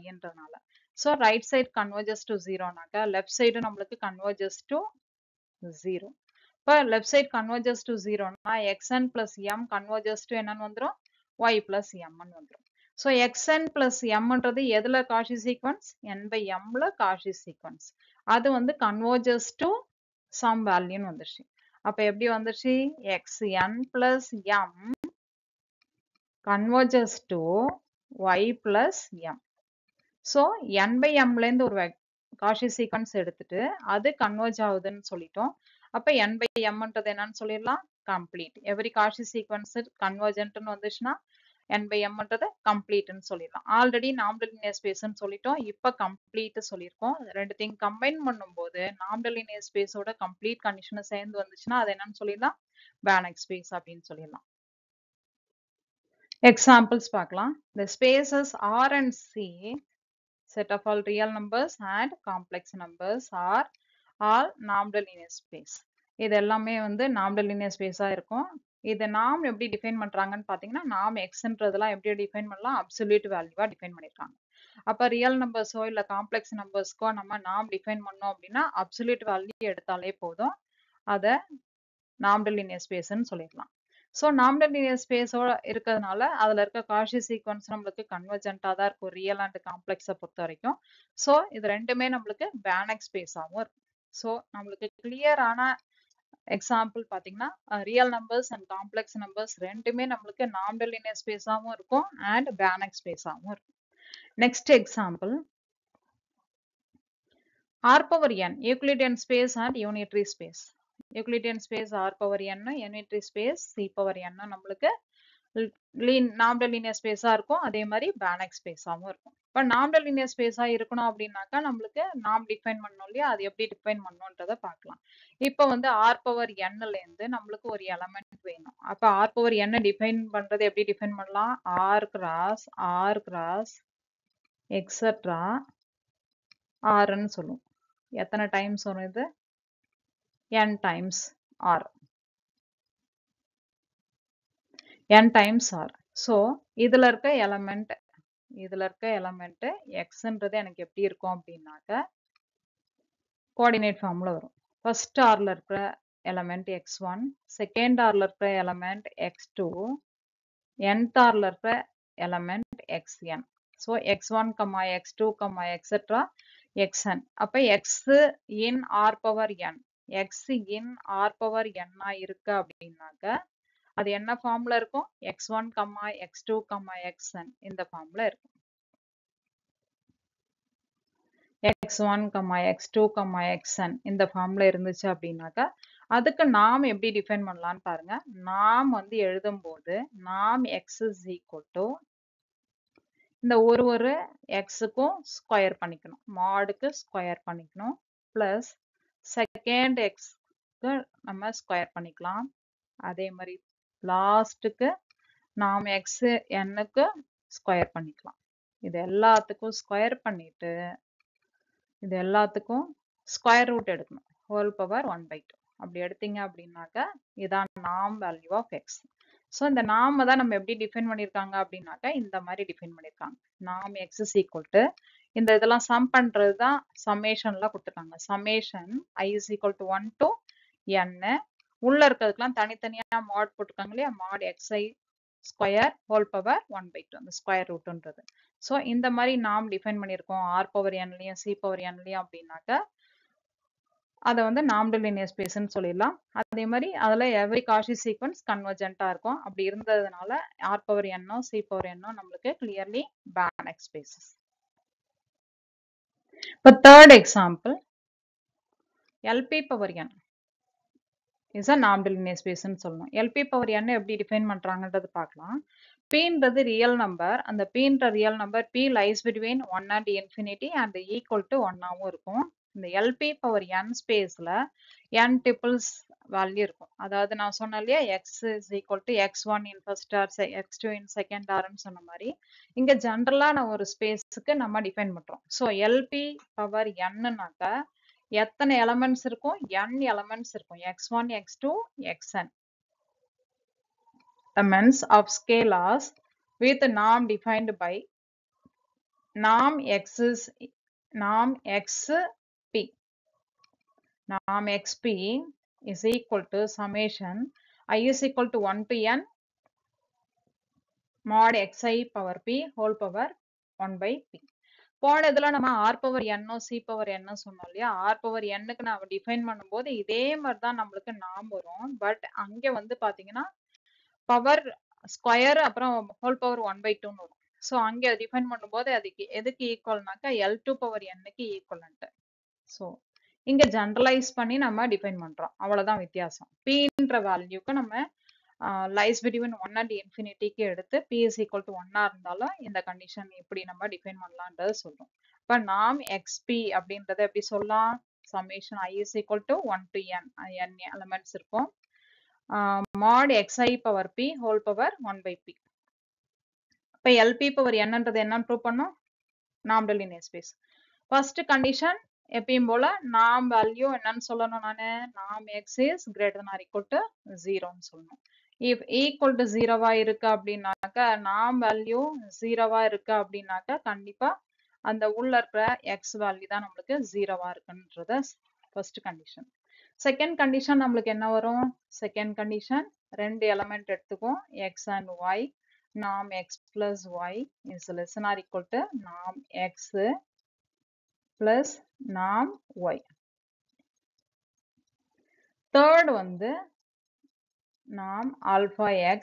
yன்றதுனால. So right side converges to 0னாக்கா லெஃப்ட் சைடு நம்மளுக்கு converges to 0. இப்போ லெஃப்ட் சைடு converges to 0னா xn plus m converges to என்னன்னு வந்துரும், y plus m ன்னு வந்துரும். ஸோ xn plus mன்றது எதுல காஷி சீக்வன்ஸ், n by mல காஷி சீக்வன்ஸ். அது வந்து converges to some வேல்யூன்னு வந்துருச்சு. அப்ப எப்படி வந்துருச்சு, xn plus m converges to y plus m. So n by mல இருந்து ஒரு காஷி சீக்வன்ஸ் எடுத்துட்டு அது கன்வர்ஜ் ஆகுதுன்னு சொல்லிட்டோம். அப்ப n by mன்றது என்னன்னு சொல்லிடலாம், கம்ப்ளீட். எவ்ரி காஷி சீக்வன்ஸ் கன்வர்ஜென்ட்னு வந்துச்சுன்னா n by mன்றது கம்ப்ளீட்னு சொல்லிடலாம். ஆல்ரெடி நாமினல் லீனியர் ஸ்பேஸ்ன்னு சொல்லிட்டோம், இப்ப கம்ப்ளீட் சொல்லியிருக்கோம். ரெண்டுத்தையும் கம்பைன் பண்ணும்போது நாமினல் லீனியர் ஸ்பேஸோட கம்ப்ளீட் கண்டிஷனை சேர்ந்து வந்துச்சுன்னா அது என்னன்னு சொல்லிடலாம், பேனக் ஸ்பேஸ் அப்படின்னு சொல்லிடலாம். எக்ஸாம்பிள்ஸ் பார்க்கலாம். The spaces R and C, set of all real numbers and complex numbers, are all nominal linear space. இது எல்லாமே வந்து nominal linear space இருக்கும். இதை நாம் எப்படி டிஃபைன் பண்றாங்கன்னு பாத்தீங்கன்னா, நாம் எக்ஸ்ன்றதெல்லாம் எப்படி டிஃபைன் பண்ணலாம், அப்சல்யூட் வேல்யூவா டிஃபைன் பண்ணிருக்காங்க. அப்ப ரியல் நம்பர்ஸோ இல்ல காம்ப்ளெக்ஸ் நம்பர்ஸ்க்கோ நம்ம நாம் டிஃபைன் பண்ணோம் அப்படின்னா அப்சல்யூட் வேல்யூ எடுத்தாலே போதும், அதை nominal linear spaceன்னு சொல்லிடலாம். ஸோ நாமினல் லீனியர் ஸ்பேஸோட இருக்கிறதுனால அதுல இருக்க காஷி சீக்வன்ஸ் நம்மளுக்கு கன்வர்ஜென்டா தான் இருக்கும், ரியல் அண்ட் காம்ப்ளெக்ஸை பொறுத்த வரைக்கும். ஸோ இது ரெண்டுமே நம்மளுக்கு பேனக் ஸ்பேஸாகவும் இருக்கும். ஸோ நம்மளுக்கு கிளியரான எக்ஸாம்பிள் பாத்தீங்கன்னா real numbers and complex numbers ரெண்டுமே நம்மளுக்கு நாமினல் லீனியர் ஸ்பேஸாகவும் இருக்கும் அண்ட் பேனக் ஸ்பேஸாகவும் இருக்கும். Next example, R power n Euclidean space and unitary space. Euclidean space R power n, unitary space C power n நம்மளுக்கு நாமினல் லீனியர் ஸ்பேஸா இருக்கும், அதே மாதிரி பேனக் ஸ்பேஸாவும் இருக்கும். இப்போ நாமினல் லீனியர் ஸ்பேஸா இருக்கணும் அப்படின்னாக்கா நம்மளுக்கு நாம் டிஃபைன் பண்ணணும் இல்லையா, அது எப்படி டிஃபைன் பண்ணணும்ன்றத பார்க்கலாம். இப்போ வந்து ஆர் பவர் என்ல இருந்து நம்மளுக்கு ஒரு எலமெண்ட் வேணும். அப்ப ஆர் பவர் என்ன டிஃபைன் பண்றது, எப்படி டிஃபைன் பண்ணலாம், ஆர் கிராஸ் எக்ஸெட்ரா ஆர்ன்னு சொல்லுவோம். எத்தனை டைம்ஸ் வரும் இது, n times r, n times r. So இதுல இருக்க எலமெண்ட் எக்ஸ்ன்றது எனக்கு எப்படி இருக்கும் அப்படின்னாக்க கோஆர்டினேட் ஃபார்ம்ல வரும். ஃபர்ஸ்ட் ஆர்ல இருக்கிற எலமெண்ட் x1, செகண்ட் ஆர்ல இருக்கிற எலமெண்ட் x2, nth ஆர்ல இருக்கிற element xn. So x1, x2, etcetera xn. அப்ப x இன் ஆர் பவர் n, x இன் ஆர் பவர் n இருக்கு அப்படின்னாக்க அது என்ன ஃபார்ம்ல இருக்கும், x1, x2, xn இந்த ஃபார்ம்ல இருக்கும். x1, x2, xn இந்த ஃபார்ம்ல இருந்துச்சு அப்படின்னாக்கா அதுக்கு நாம் எப்படி டிஃபைன் பண்ணலாம்னு பாருங்க. நாம் வந்து எழுதும் போது நாம் x is equal to இந்த ஒரு xக்கும் ஸ்கொயர் பண்ணிக்கணும், மாடுக்கு ஸ்கொயர் பண்ணிக்கணும், பிளஸ் செகண்ட் x நம்ம ஸ்கொயர் பண்ணிக்கலாம். அதே மாதிரி லாஸ்ட்டுக்கு நாம் எக்ஸ் என்னுக்கு ஸ்கொயர் பண்ணிக்கலாம். இது எல்லாத்துக்கும் ஸ்கொயர் பண்ணிட்டு இது எல்லாத்துக்கும் ஸ்கொயர் ரூட் எடுக்கணும். ஹோல் பவர் 1/2 அப்படி எடுத்தீங்க அப்படின்னாக்க இதான் நாம் வேல்யூ ஆஃப் எக்ஸ். ஸோ இந்த நாம தான் நம்ம எப்படி டிஃபைன் பண்ணியிருக்காங்க அப்படின்னாக்கா இந்த மாதிரி டிஃபைன் பண்ணியிருக்காங்க. நாம் எக்ஸ் இஸ் ஈக்குவல் டு இந்த இதெல்லாம் சம் பண்றது தான் சம்மேஷன்ல கொடுத்துருக்காங்க. Summation I is equal to 1 to n. உள்ள இருக்கிறதுக்கெல்லாம் தனித்தனியா மாட் போட்டிருக்காங்க இல்லையா, மாட் எக்ஸ்ஐ ஸ்கொயர் ஹோல் பவர் 1/2 அந்த ஸ்கொயர் ரூட்ன்றது. ஸோ இந்த மாதிரி நாம் டிஃபைன் பண்ணியிருக்கோம் ஆர் பவர் என்லையும் சி பவர் என்லையும் அப்படின்னாக்க அதை வந்து நாம்டல் லீனியர் ஸ்பேஸ்ன்னு சொல்லிடலாம். அதே மாதிரி அதில் எவ்ரி காஷி சீக்வன்ஸ் கன்வர்ஜென்ட்டாக இருக்கும். அப்படி இருந்ததுனால ஆர் பவர் என்னோ சி பவர் என்னோ நம்மளுக்கு கிளியர்லி பேனக் ஸ்பேசஸ். இப்போ third example LP power n is a நாம்டல் லீனியர் ஸ்பேஸ்ன்னு சொல்லணும். எல்பி பவர் என் எப்படி டிஃபைன் பண்ணுறாங்கன்றது பார்க்கலாம். Pன்றது ரியல் நம்பர். அந்த Pன்ற real number P lies between 1 and infinity and equal to 1ஆவும் இருக்கும். இந்த LP பவர் n ஸ்பேஸ்ல n டிபிள்ஸ் வேல்யூ இருக்கும். அதாவது நான் சொன்னேன் இல்லையா, x is equal to x1 in first or x2 in second orன்னு சொன்ன மாதிரி இங்க ஜென்ரலா நான் ஒரு ஸ்பேஸுக்கு நம்ம டிஃபைன் பண்றோம். ஸோ LP பவர் nனாக்க எத்தனை எலமெண்ட்ஸ் இருக்கும், n எலமெண்ட்ஸ் இருக்கும், x1 x2 xn elements of scalars with norm defined by norm xp. Norm xp is equal to summation I is equal to 1 to n mod xi power p whole power 1/p. போன இதுல நம்ம R power என்னோ C power என்ன சொன்னோம் இல்லையா, R power என்னுக்கு நம்ம define பண்ணும்போது இதே மாதிரி தான் நம்மளுக்கு நாம் வரும். பட் அங்க வந்து பாத்தீங்கன்னா பவர் ஸ்கொயர் அப்புறம் ஹோல் பவர் 1/2ன்னு வரும். ஸோ அங்கே டிஃபைன் பண்ணும்போது அதுக்கு எதுக்கு ஈக்குவல்னாக்கா L2 பவர் என்னுக்கு ஈக்குவலன்ட்டு. ஸோ இங்க ஜென்ரலைஸ் பண்ணி நம்ம டிஃபைன் பண்றோம், அவ்வளவுதான் வித்தியாசம். Pன்ற வேல்யூக்கு நம்ம லைஸ் பிட்வீன் 1 and இன்ஃபினிட்டிக்கு எடுத்து P is equal to 1 இருந்தாலும் இந்த கண்டிஷன் இப்படி நம்ம டிஃபைன் பண்ணலான்றது சொல்றோம். இப்போ நாம் XP அப்படின்றத எப்படி சொல்லலாம், summation I is equal to 1 to n elements இருக்கும், mod xi power p whole power 1/p. இப்போ LP பவர் என்னன்றது என்னன்னு ப்ரூவ் பண்ணோம், நாம்டல் லீனியர் ஸ்பேஸ். ஃபர்ஸ்ட் கண்டிஷன் எப்பயும் போல நாம் வேல்யூ என்னன்னு சொல்லணும், நானு நாம் x is greater than or equal to 0ன்னு சொல்லணும். இஃப் ஈக்குவல் டு 0வா இருக்கு அப்படின்னாக்க, நாம் வேல்யூ 0வா இருக்கு அப்படின்னாக்க கண்டிப்பா அந்த உள்ள இருக்கிற எக்ஸ் வேல்யூ தான் நம்மளுக்கு 0வா இருக்குன்றத ஃபர்ஸ்ட் கண்டிஷன். செகண்ட் கண்டிஷன் நம்மளுக்கு என்ன வரும், செகண்ட் கண்டிஷன் ரெண்டு எலமெண்ட் எடுத்துக்கும் x and y. norm x plus y is less than or equal to norm x plus norm y. Third வந்து norm alpha x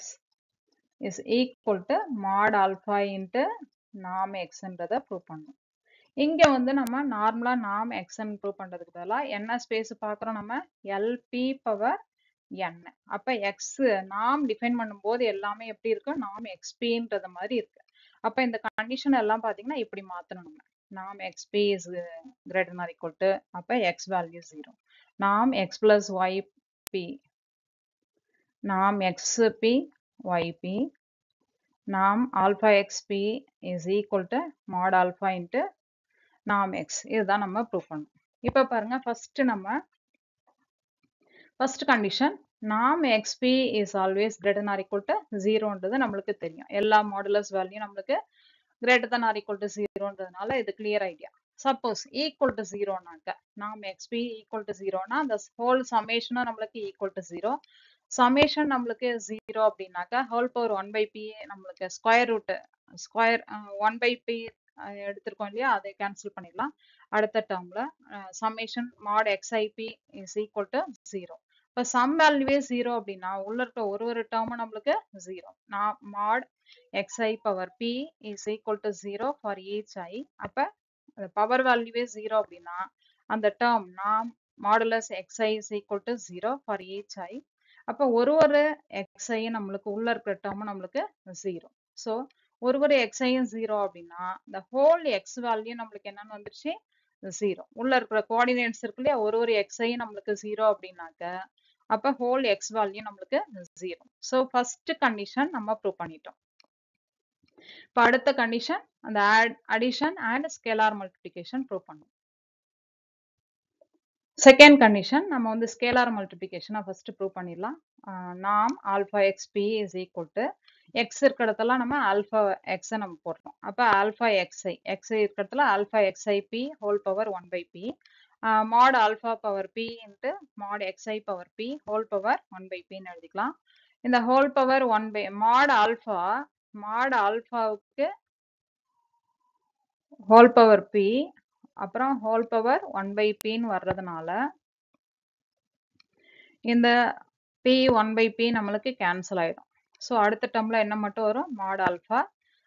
is equal to mod alpha into norm x ன்றத prove பண்ணணும். இங்க வந்து நம்ம நார்மலா norm x ன்னு prove பண்றதுக்கு பதிலா என்ன ஸ்பேஸ் பார்க்குறோம், நம்ம LP பவர் n. அப்ப x நாம் டிஃபைன் பண்ணும்போது எல்லாமே எப்படி இருக்கு, நாம் xpன்றது மாதிரி இருக்கு. அப்ப இந்த கண்டிஷன் எல்லாம் பாத்தீங்கன்னா இப்படி மாத்தணும், நம்ம நாம் xp is greater than or equal to, அப்ப x value 0, நாம் x plus yp, நாம் xp yp, நாம் alpha xp is equal to mod alpha into நாம் x. இதுதான் நம்ம ப்ரூவ் பண்ணணும். இப்ப பாருங்க, ஃபர்ஸ்ட் கண்டிஷன் நாம் xp is always greater than or equal to 0ன்றது நம்மளுக்கு தெரியும். எல்லா மாடுலஸ் வேல்யூ நம்மளுக்கு greater than or equal to 0ன்றதுனால இது clear idea. Suppose equal to 0னாக்க, நாம் xp ஈக்குவல் டு 0னா அந்த ஹோல் சமேஷனும் நம்மளுக்கு ஈக்குவல் டு 0. சமேஷன் நம்மளுக்கு 0 அப்படின்னாக்கா ஹோல் பவர் 1/p நம்மளுக்கு ஸ்கொயர் ரூட் ஸ்கொயர் 1/p எடுத்திருக்கோம் இல்லையா, அதை கேன்சல் பண்ணிடலாம். அடுத்த டேர்ம்ல summation mod xip is equal to 0. இப்போ சம் வேல்யூவே 0 அப்படின்னா உள்ள இருக்க ஒரு டேர்மும் நம்மளுக்கு 0. நான் mod xi power p is equal to 0 for each i. அப்ப பவர் வேல்யூவே 0 அப்படின்னா அந்த டேர்ம் நாம் modulus xi is equal to 0 for each i. அப்ப ஒரு xi நம்மளுக்கு உள்ள இருக்கிற டேர்மும் நம்மளுக்கு 0. ஸோ ஒரு xi 0 அப்படின்னா the whole x வேல்யூ நம்மளுக்கு என்னன்னு வந்துருச்சு, 0. உள்ள இருக்கிற கோஆர்டினேட்ஸ் இருக்கு இல்லையா, ஒரு xi நம்மளுக்கு 0 அப்படின்னாக்க அப்ப ஹோல் x வேல்யூ நம்மளுக்கு 0. ஸோ ஃபர்ஸ்ட் கண்டிஷன் நம்ம ப்ரூவ் பண்ணிட்டோம். இப்போ அடுத்த கண்டிஷன் அந்த addition and scalar multiplication prove பண்ணும். செகண்ட் கண்டிஷன் நம்ம வந்து ஸ்கேலார் மல்டிப்ளிகேஷனை ஃபர்ஸ்ட் ப்ரூவ் பண்ணிடலாம். நாம் alpha x p is equal to x இருக்கிற இடத்துல நம்ம ஆல்ஃபா எக்ஸை நம்ம போடுறோம். அப்போ ஆல்ஃபா எக்ஸ்ஐ இருக்கிற இடத்துல alpha x i p whole power 1/p mod alpha power p into mod x i power p whole power 1/pன்னு எழுதிக்கலாம். இந்த ஹோல் பவர் 1 மாட் ஆல்ஃபாவுக்கு ஹோல் பவர் பி அப்புறம் ஹோல் பவர் 1/pன்னு வர்றதுனால இந்த p 1/p நம்மளுக்கு கேன்சல் ஆயிடும். ஸோ அடுத்த டேர்ம்ல என்ன மட்டும் வரும், மாட் ஆல்ஃபா.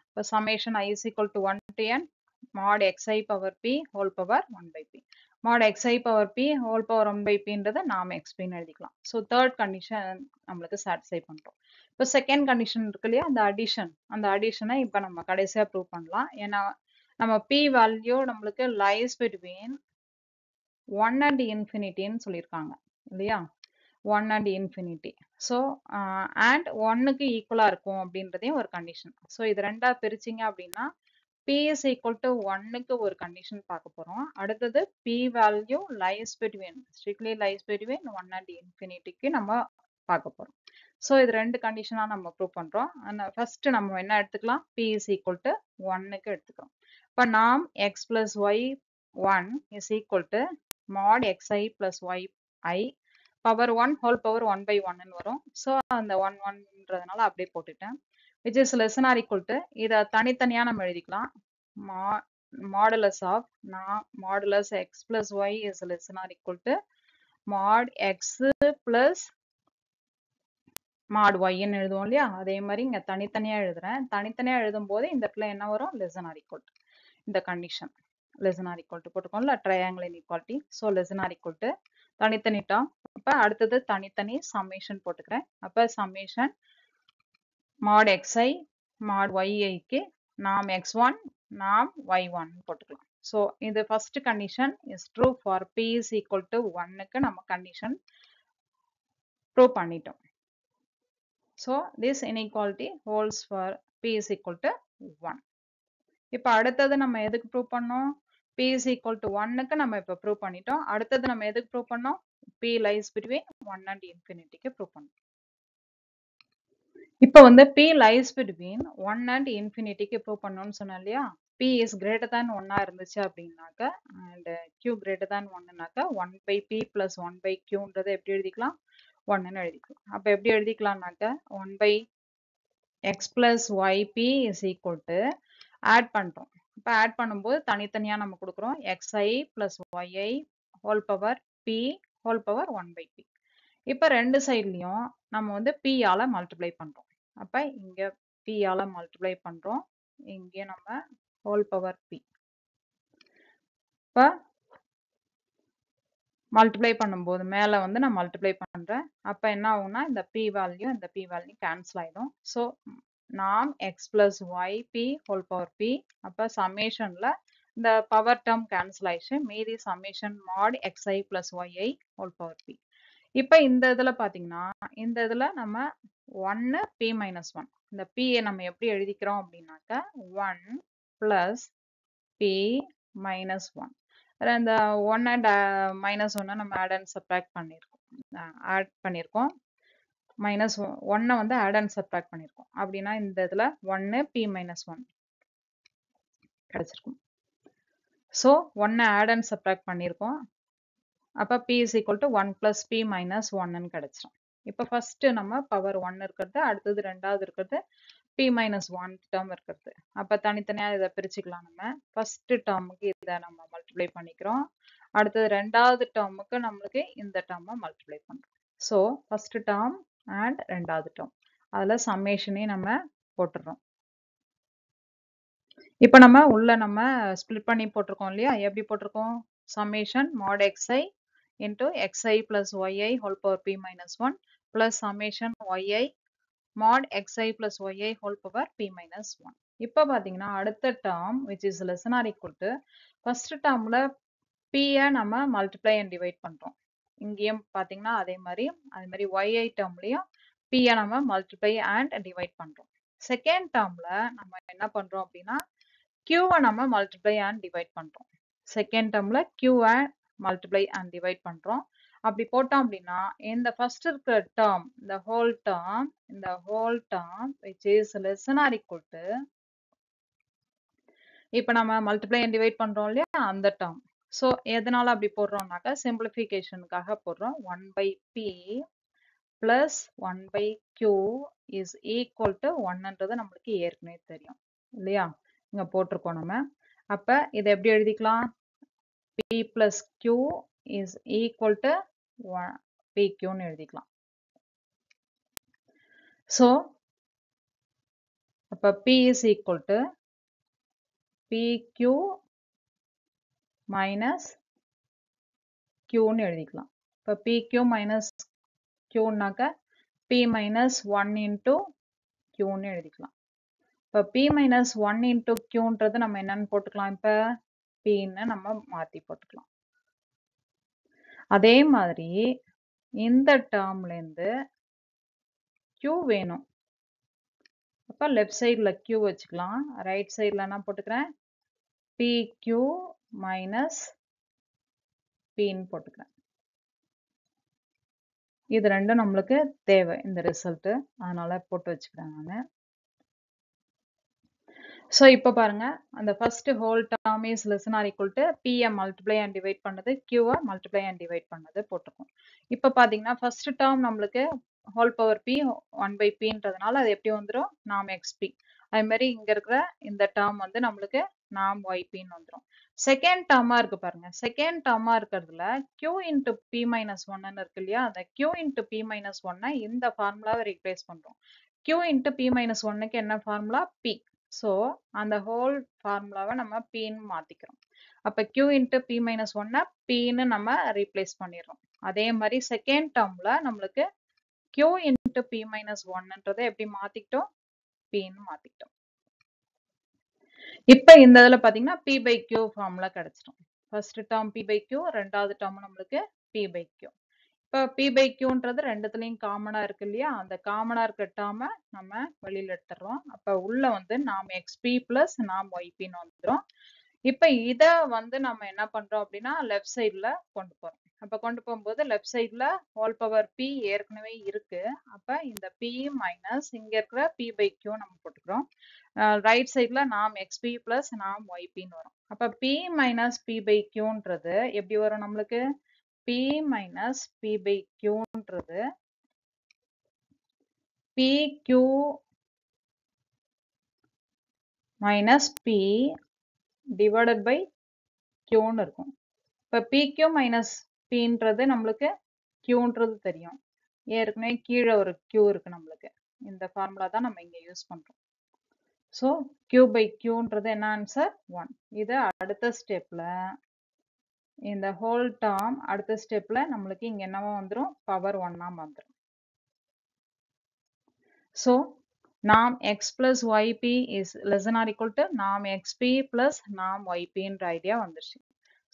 இப்போ summation i is equal to 1 to n mod xi power p whole power 1/p. mod xi power p whole power 1/pன்றதை நாம் xpன்னு எழுதிக்கலாம். ஸோ தேர்ட் கண்டிஷன் நம்மளுக்கு சாட்டிஸ்ஃபை பண்ணுறோம். இப்போ செகண்ட் கண்டிஷன் இருக்கு இல்லையா, அந்த அடிஷனை இப்போ நம்ம கடைசியாக ப்ரூவ் பண்ணலாம். ஏன்னா நம்ம p வேல்யூ நம்மளுக்கு லைஸ் பிட்வீன் 1 and infinity சொல்லியிருக்காங்க இல்லையா, 1 and infinity. ஸோ அண்ட் 1க்கு ஈக்குவலாக இருக்கும் அப்படின்றதையும் ஒரு கண்டிஷன். ஸோ இது ரெண்டா பிரிச்சிங்க அப்படின்னா p is equal to 1க்கு ஒரு கண்டிஷன் பார்க்க போகிறோம். அடுத்தது p value strictly lies between 1 and infinityக்கு நம்ம பார்க்க போகிறோம். ஸோ இது ரெண்டு கண்டிஷனாக நம்ம ப்ரூவ் பண்ணுறோம். ஃபர்ஸ்ட் நம்ம என்ன எடுத்துக்கலாம், p is equal to 1க்கு எடுத்துக்கிறோம். இப்போ நாம் x plus y1 is equal to mod xi plus yi power 1 whole power 1/1 வரும். ஸோ அந்த 1ன்றதுனால அப்படியே போட்டுட்டேன். Which is less or equal to இதை தனித்தனியா நம்ம எழுதிக்கலாம். Modulus of modulus x plus y is less or equal to mod x plus mod ஒய்ன்னு எழுதுவோம் இல்லையா, அதே மாதிரி இங்க தனித்தனியா எழுதுறேன். தனித்தனியா எழுதும் போது இந்த இடத்துல என்ன வரும், லெஸ் ஆர் ஈக்குவல் டு இந்த condition less or equal to போட்டுக்கோம்ல, triangle inequality. So less or equal to தனித்தனி டேர்ம். அப்ப அடுத்தது தனித்தனி சம்மேஷன் போட்டுக்கிறேன். அப்ப சம்மேஷன் மாட் xi மாட் yiக்கு நாம் x1 நாம் y1 போட்டுக்கலாம். ஸோ இது first condition is true for p is equal to 1க்கு நம்ம கண்டிஷன் ப்ரூவ் பண்ணிட்டோம். So this inequality holes for p is equal to 1. இப்போ அடுத்தது நம்ம எதுக்கு ப்ரூவ் பண்ணோம், p is equal to 1க்கு நம்ம இப்போ ப்ரூவ் பண்ணிட்டோம். அடுத்தது நம்ம எதுக்கு ப்ரூவ் பண்ணோம், p lies between 1 and infinity prove பண்ணோம். இப்போ வந்து p lies between 1 and infinity prove பண்ணோம்னு சொன்னோம் இல்லையா, p is greater than 1 இருந்துச்சு அப்படின்னாக்க and q greater than 1னாக்க 1/p plus 1/qன்றதை எப்படி எழுதிக்கலாம், 1ன்னு எழுதிக்கலாம். அப்ப எப்படி எழுதிக்கலாம்னாக்க 1/x plus yp is equal to add பண்றோம். இப்போ ஆட் பண்ணும்போது தனித்தனியா நம்ம கொடுக்குறோம், xi plus yi whole power p whole power 1/p. இப்போ ரெண்டு சைட்லயும் நம்ம வந்து p ஆல மல்டிப்ளை பண்றோம். அப்ப இங்க p ஆல மல்டிப்ளை பண்றோம், இங்க நம்ம ஹோல் பவர் p. இப்ப மல்டிப்ளை பண்ணும்போது மேல வந்து நான் மல்டிப்ளை பண்றேன். அப்ப என்ன ஆகும்னா இந்த p வேல்யூ கேன்சல் ஆயிடும். ஸோ நாம் x plus yp whole power p. அப்ப சம்மேஷன்ல இந்த பவர் டேர்ம் கேன்சல் ஆயிடுச்சு, மீதி சம்மேஷன் மாட் xi plus yi whole power p. இப்போ இந்த இதுல பாத்தீங்கன்னா இந்த இதுல நம்ம 1 p minus 1 இந்த p நம்ம எப்படி எழுதிக்கிறோம் அப்படின்னாக்க 1 plus p minus 1. இந்த 1 and minus 1 நம்ம add and subtract பண்ணியிருக்கோம். மைனஸ் 1 வந்து ஆட் அண்ட் சப்ட்ராக்ட் பண்ணியிருக்கோம். அப்படின்னா இந்த இதுல 1 p minus 1 கிடைச்சிருக்கும். ஸோ 1 ஆட் அண்ட் சப்ட்ராக்ட் பண்ணியிருக்கோம். அப்ப p is equal to 1 plus p minus 1ன்னு கிடைச்சிரும். இப்போ ஃபர்ஸ்ட் நம்ம பவர் 1 இருக்கிறது, அடுத்தது ரெண்டாவது இருக்கிறது p minus 1 டேர்ம் இருக்கிறது. அப்ப தனித்தனியா இதை பிரிச்சுக்கலாம். நம்ம ஃபர்ஸ்ட் டேர்முக்கு இதை நம்ம மல்டிப்ளை பண்ணிக்கிறோம், அடுத்தது ரெண்டாவது டேர்முக்கு நம்மளுக்கு இந்த டேர்மை மல்டிப்ளை பண்றோம். ஸோ ஃபர்ஸ்ட் டேர்ம் அண்ட் ரெண்டாவது டேர்ம் அதுல சம்மேஷனே நம்ம போட்டுறோம். இப்போ நம்ம உள்ள நம்ம ஸ்பிளிட் பண்ணி போட்டிருக்கோம் இல்லையா, எப்படி போட்டிருக்கோம், சம்மேஷன் மாட் xi into xi plus yi whole power p minus 1 plus summation yi mod xi plus yi whole power p minus 1. இப்போ பாத்தீங்கன்னா அடுத்த term which is less than or equal to first டேர்ம்ல P நம்ம multiply and divide பண்றோம். இங்கேயும் பாத்தீங்கன்னா அதே மாதிரி yi termலயும் P நம்ம multiply and divide பண்றோம். செகண்ட் டேர்ம்ல நம்ம என்ன பண்றோம் அப்படின்னா Q நம்ம multiply and divide பண்றோம். செகண்ட் டேர்ம்ல Q multiply and divide பண்றோம். அப்படி போட்டோம் அப்படின்னா இந்த ஃபர்ஸ்ட் இருக்கிற டேர்ம் இந்த whole term which is less than or equal to இப்போ நம்ம மல்டிப்ளை அண்ட் டிவைட் பண்றோம் இல்லையா அந்த டேர்ம். ஸோ எதனால அப்படி போடுறோம்னாக்கா சிம்பிளிஃபிகேஷனுக்காக போடுறோம். 1/p plus 1/q is equal to 1ன்றது நம்மளுக்கு ஏற்கனவே தெரியும் இல்லையா, இங்க போட்டிருக்கோம் நம்ம. அப்ப இதை எப்படி எழுதிக்கலாம்? p plus q is equal to pqன்னு எழுதிக்கலாம். ஸோ அப்ப p is equal to pq minus qன்னு எழுதிக்கலாம். இப்போ pq மைனஸ் qனாக்க p மைனஸ் 1 இன்டூ qன்னு எழுதிக்கலாம். இப்போ p மைனஸ் 1 இன்டூ qன்றது நம்ம என்னன்னு போட்டுக்கலாம்? இப்போ pன்னு நம்ம மாற்றி போட்டுக்கலாம். அதே மாதிரி இந்த டேர்ம்லேருந்து q வேணும். அப்போ லெஃப்ட் சைடில் q வச்சுக்கலாம். ரைட் சைடில் என்ன போட்டுக்கிறேன்? pq மைனஸ் pன்னு போட்டுக்கிறேன். இது ரெண்டும் நம்மளுக்கு தேவை இந்த ரிசல்ட், அதனால போட்டு வச்சுக்கிறேன் நான். ஸோ இப்போ பாருங்க, அந்த first whole term is less than or equal to p multiply and divide பண்ணது q மல்டிப்ளை அண்ட் டிவைட் பண்ணது போட்டுருக்கோம். இப்போ பாத்தீங்கன்னா ஃபர்ஸ்ட் டேர்ம் நம்மளுக்கு ஹோல் பவர் p 1/pன்றதுனால அது எப்படி வந்துடும்? நாம் xp. அதே மாதிரி இங்க இருக்கிற இந்த டேர்ம் வந்து நம்மளுக்கு நாம் ypன்னு வந்துடும். செகண்ட் டேர்மா இருக்கு பாருங்க. செகண்ட் டேர்மா இருக்கிறதுல q இன்டூ p மைனஸ் 1ன்னு இருக்கு இல்லையா, அந்த q இன்டூ p மைனஸ் 1 இந்த ஃபார்முலாவை ரீப்ளேஸ் பண்றோம். q இன்டூ p மைனஸ் 1க்கு என்ன ஃபார்முலா? p. ஸோ அந்த ஹோல் ஃபார்முலாவை நம்ம pன்னு மாத்திக்கிறோம். அப்ப q இன்டூ p மைனஸ் 1 pன்னு நம்ம ரீப்ளேஸ் பண்ணிடுறோம். அதே மாதிரி செகண்ட் டேர்ம்ல நம்மளுக்கு q இன்டூ p மைனஸ் 1ன்றதை எப்படி மாத்திக்கிட்டோம்? pன்னு மாத்திக்கிட்டோம். இப்ப இந்த இதுல பாத்தீங்கன்னா p by q ஃபார்முலா கிடைச்சிடும். First term p by q, ரெண்டாவது டேர்ம் நம்மளுக்கு p by q. இப்போ p by qன்றது ரெண்டுத்துலயும் காமனா இருக்கு இல்லையா, அந்த காமனா இருக்க டேர்மை நம்ம வெளியில எடுத்துடுறோம். அப்ப உள்ள வந்து நாம் xp பிளஸ் நாம் ypன்னு வந்துடும். இப்ப இத வந்து நம்ம என்ன பண்றோம் அப்படின்னா லெஃப்ட் சைட்ல கொண்டு போறோம். அப்ப கொண்டு போகும்போது லெஃப்ட் சைட்ல ஹோல் பவர் p ஏற்கனவே இருக்கு. அப்ப இந்த p மைனஸ் இங்க இருக்கிற p by q நம்ம போட்டுக்கிறோம். ரைட் சைட்ல நாம் xp பிளஸ் நாம் ypன்னு வரும். அப்ப p மைனஸ் p by qன்றது எப்படி வரும் நம்மளுக்கு? p minus p by qன்றது pq minus p divided by qன்னு இருக்கும். இப்போ pq மைனஸ் pன்றது நம்மளுக்கு qன்றது தெரியும். ஏற்கனவே கீழே ஒரு q இருக்கு நம்மளுக்கு. இந்த ஃபார்முலா தான் நம்ம இங்க யூஸ் பண்றோம். ஸோ q by qன்றது என்ன ஆன்சர்? 1. இது அடுத்த ஸ்டெப்ல இந்த ஹோல் டேர்ம் அடுத்த ஸ்டெப்ல நம்மளுக்கு இங்க என்னவா வந்துடும்? பவர் 1ஆ வந்துடும். ஸோ நாம் x plus yp is less than or equal to நாம் xp plus நாம் ypன்ற ஐடியா வந்துருச்சு.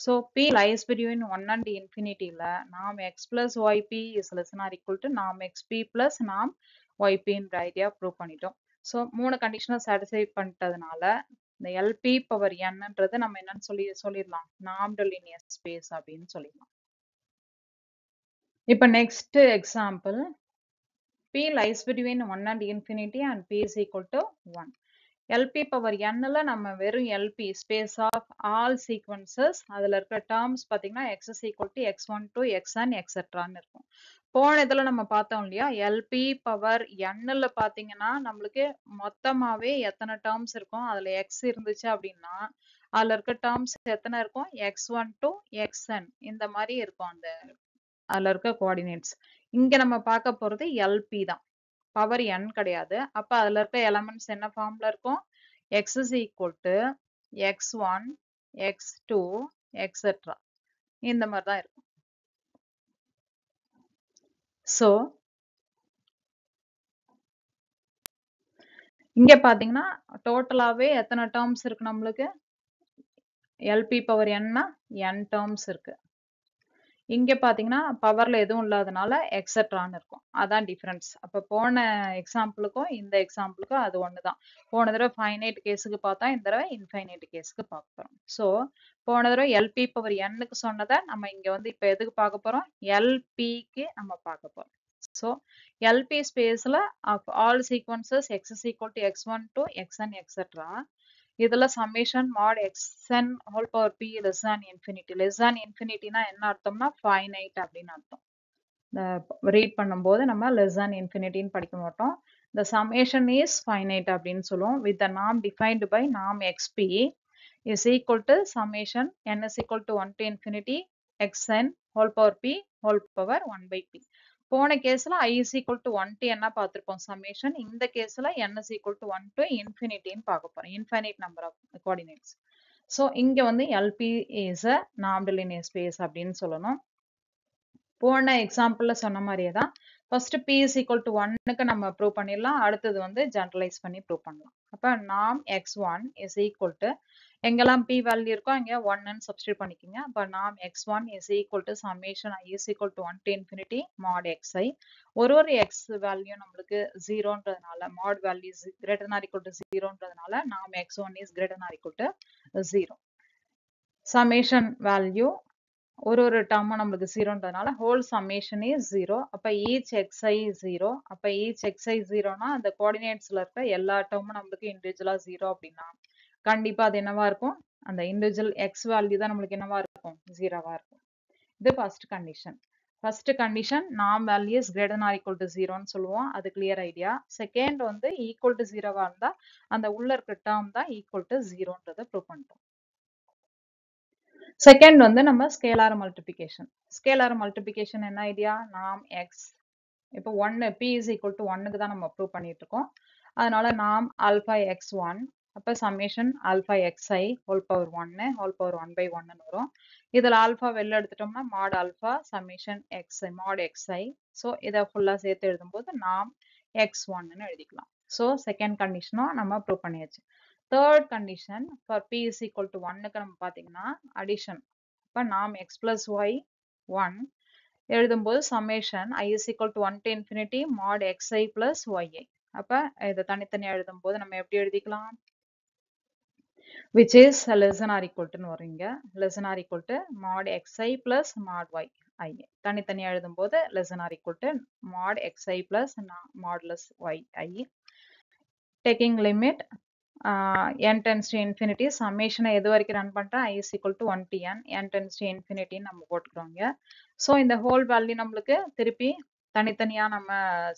So p lies between 1 and infinity-ல நாம் x plus yp is less than or equal to நாம் xp plus நாம் ypன்ற ஐடியா ப்ரூவ் பண்ணிட்டோம். So 3 கண்டிஷனை satisfy பண்ணிட்டதுனால இந்த LP power nன்றது நம்ம என்னன்னு சொல்லிடலாம்? நார்மல் லீனியர் ஸ்பேஸ் அப்படின்னு சொல்லிடலாம். இப்போ next example, p lies between 1 and infinity and p is equal to 1. LP power nல நம்ம வெறும் LP space of all sequences அதுல இருக்கிற டேர்ம்ஸ் பாத்தீங்கன்னா x is equal to x1 to xn எக்ஸெட்ரான்னு இருக்கும். போன இதுல நம்ம பார்த்தோம் இல்லையா, LP பவர் nல பாத்தீங்கன்னா நம்மளுக்கு மொத்தமாவே எத்தனை டேர்ம்ஸ் இருக்கும், அதுல x இருந்துச்சு அப்படின்னா அதுல இருக்க டேர்ம்ஸ் எத்தனை இருக்கும்? x1 to xn இந்த மாதிரி இருக்கும் அந்த அதுல இருக்க கோஆர்டினேட்ஸ். இங்க நம்ம பார்க்க போறது LP தான், பவர் n கிடையாது. அப்ப அதுல இருக்க எலமெண்ட்ஸ் என்ன ஃபார்ம்ல இருக்கும்? x is equal to x1 x2 etcetera இந்த மாதிரி தான் இருக்கும். ஸோ இங்க பாத்தீங்கன்னா டோட்டலாவே எத்தனை டேர்ம்ஸ் இருக்கு நம்மளுக்கு? LP பவர் nனா n டேர்ம்ஸ் இருக்கு. இங்க பாத்தீங்கன்னா பவர்ல எதுவும் இல்லாதனால எக்ஸெட்ரான்னு இருக்கும். அதான் டிஃபரன்ஸ். அப்ப போன எக்ஸாம்பிளுக்கும் இந்த எக்ஸாம்பிளுக்கும் அது ஒண்ணுதான். போன தடவை ஃபைனைட் கேஸுக்கு பார்த்தா இந்த தடவை இன்ஃபைனைட் கேஸுக்கு பார்க்க போறோம். ஸோ போன தடவை LP பவர் nக்கு சொன்னதை நம்ம இங்க வந்து இப்ப எதுக்கு பார்க்க போறோம்? LPக்கு நம்ம பார்க்க போறோம். ஸோ LP ஸ்பேஸ்ல of all sequences x is equal to x1 to xn etc. இதுல summation mod xn whole power p less than infinity. less than infinity னா என்ன அர்த்தம்னா finite அப்படின்னு அர்த்தம். ரீட் பண்ணும்போது நம்ம less than infinity ன்னு படிக்க மாட்டோம். The summation is finite அப்படின்னு சொல்லுவோம். With the norm defined by norm xp is equal to summation n is equal to 1 to infinity xn whole power p whole power 1 by p. போன கேஸ்ல I is equal to 1 to என்ன பார்த்திருப்போம் summation. இந்த கேஸ்ல n is equal to 1 to infinity ன்னு பார்க்க போறோம். Infinite number of coordinates. So இங்க வந்து LP is a non-linear space அப்படின்னு சொல்லணும். போன எக்ஸாம்பிள்ல சொன்ன மாதிரியே தான் first p is equal to 1க்கு நம்ம ப்ரூவ் பண்ணிடலாம். அடுத்தது வந்து ஜெனரலைஸ் பண்ணி ப்ரூவ் பண்ணலாம். அப்ப norm x1 is equal to எங்கெல்லாம் p வேல்யூ இருக்கோ அங்க 1ன்னு சப்ஸ்டிட்யூட் பண்ணிக்கோங்க. அப்ப norm x1 is equal to summation I is equal to 1 to infinity mod xi. ஒரு x வேல்யூ நம்மளுக்கு 0ன்றதுனால mod value is greater than or equal to 0ன்றதுனால norm x1 is greater than or equal to 0. summation value ஒரு டேர்மும் நம்மளுக்கு 0ன்றதுனால whole summation is 0. அப்ப each xi is 0. அப்ப each xi 0னா அந்த கோஆர்டினேட்ஸ்ல இருக்க எல்லா டேர்மும் நம்மளுக்கு இண்டிவிஜுவலா 0 அப்படின்னா கண்டிப்பா அது என்னவா இருக்கும்? அந்த இண்டிவிஜுவல் x வேல்யூ தான் நம்மளுக்கு என்னவா இருக்கும்? 0வா இருக்கும். இது first condition. First condition norm value is greater than or equal to 0ன்னு சொல்லுவோம். அது கிளியர் ஐடியா. செகண்ட் வந்து ஈக்குவல் டு 0வா இருந்தா அந்த உள்ள இருக்க டேர்ம் தான் ஈக்குவல் டு 0ன்றதை ப்ரூவ் பண்ணிட்டோம். செகண்ட் வந்து நம்ம ஸ்கேலார் மல்டிபிகேஷன். ஸ்கேலார் மல்டிபிகேஷன் என்ன ஐடியா? norm x இப்போ 1 p is equal to 1க்கு தான் நம்ம ப்ரூவ் பண்ணிட்டு இருக்கோம். அதனால norm alpha x1 அப்ப summation alpha xi whole power 1 whole power 1 by 1 வரும். இதுல alpha வெளில எடுத்துட்டோம்னா mod alpha summation xi mod xi. So இதை ஃபுல்லா சேர்த்து எழுதும்போது norm x1ன்னு எழுதிக்கலாம். ஸோ செகண்ட் கண்டிஷனும் நம்ம ப்ரூவ் பண்ணியாச்சு. Third condition for p is equal to 1க்கு நம்ம பார்த்தீங்கன்னா அடிஷன். அப்ப norm x plus y 1 எழுதும்போது summation I is equal to 1 to infinity mod xi plus yi. அப்ப இதை தனித்தனியா எழுதும்போது நம்ம எப்படி எழுதிக்கலாம்? which is less than or equal to வருங்க. less than or equal to mod xi plus mod yi. தனித்தனியா எழுதும்போது less than or equal to mod xi plus modulus yi. taking limit n tends to infinity summation எது வரைக்கும் run பண்றேன்? I is equal to 1 to n tends to infinity நம்ம போட்டுக்கிறோங்க. So இந்த whole value நம்மளுக்கு திருப்பி தனித்தனியா நம்ம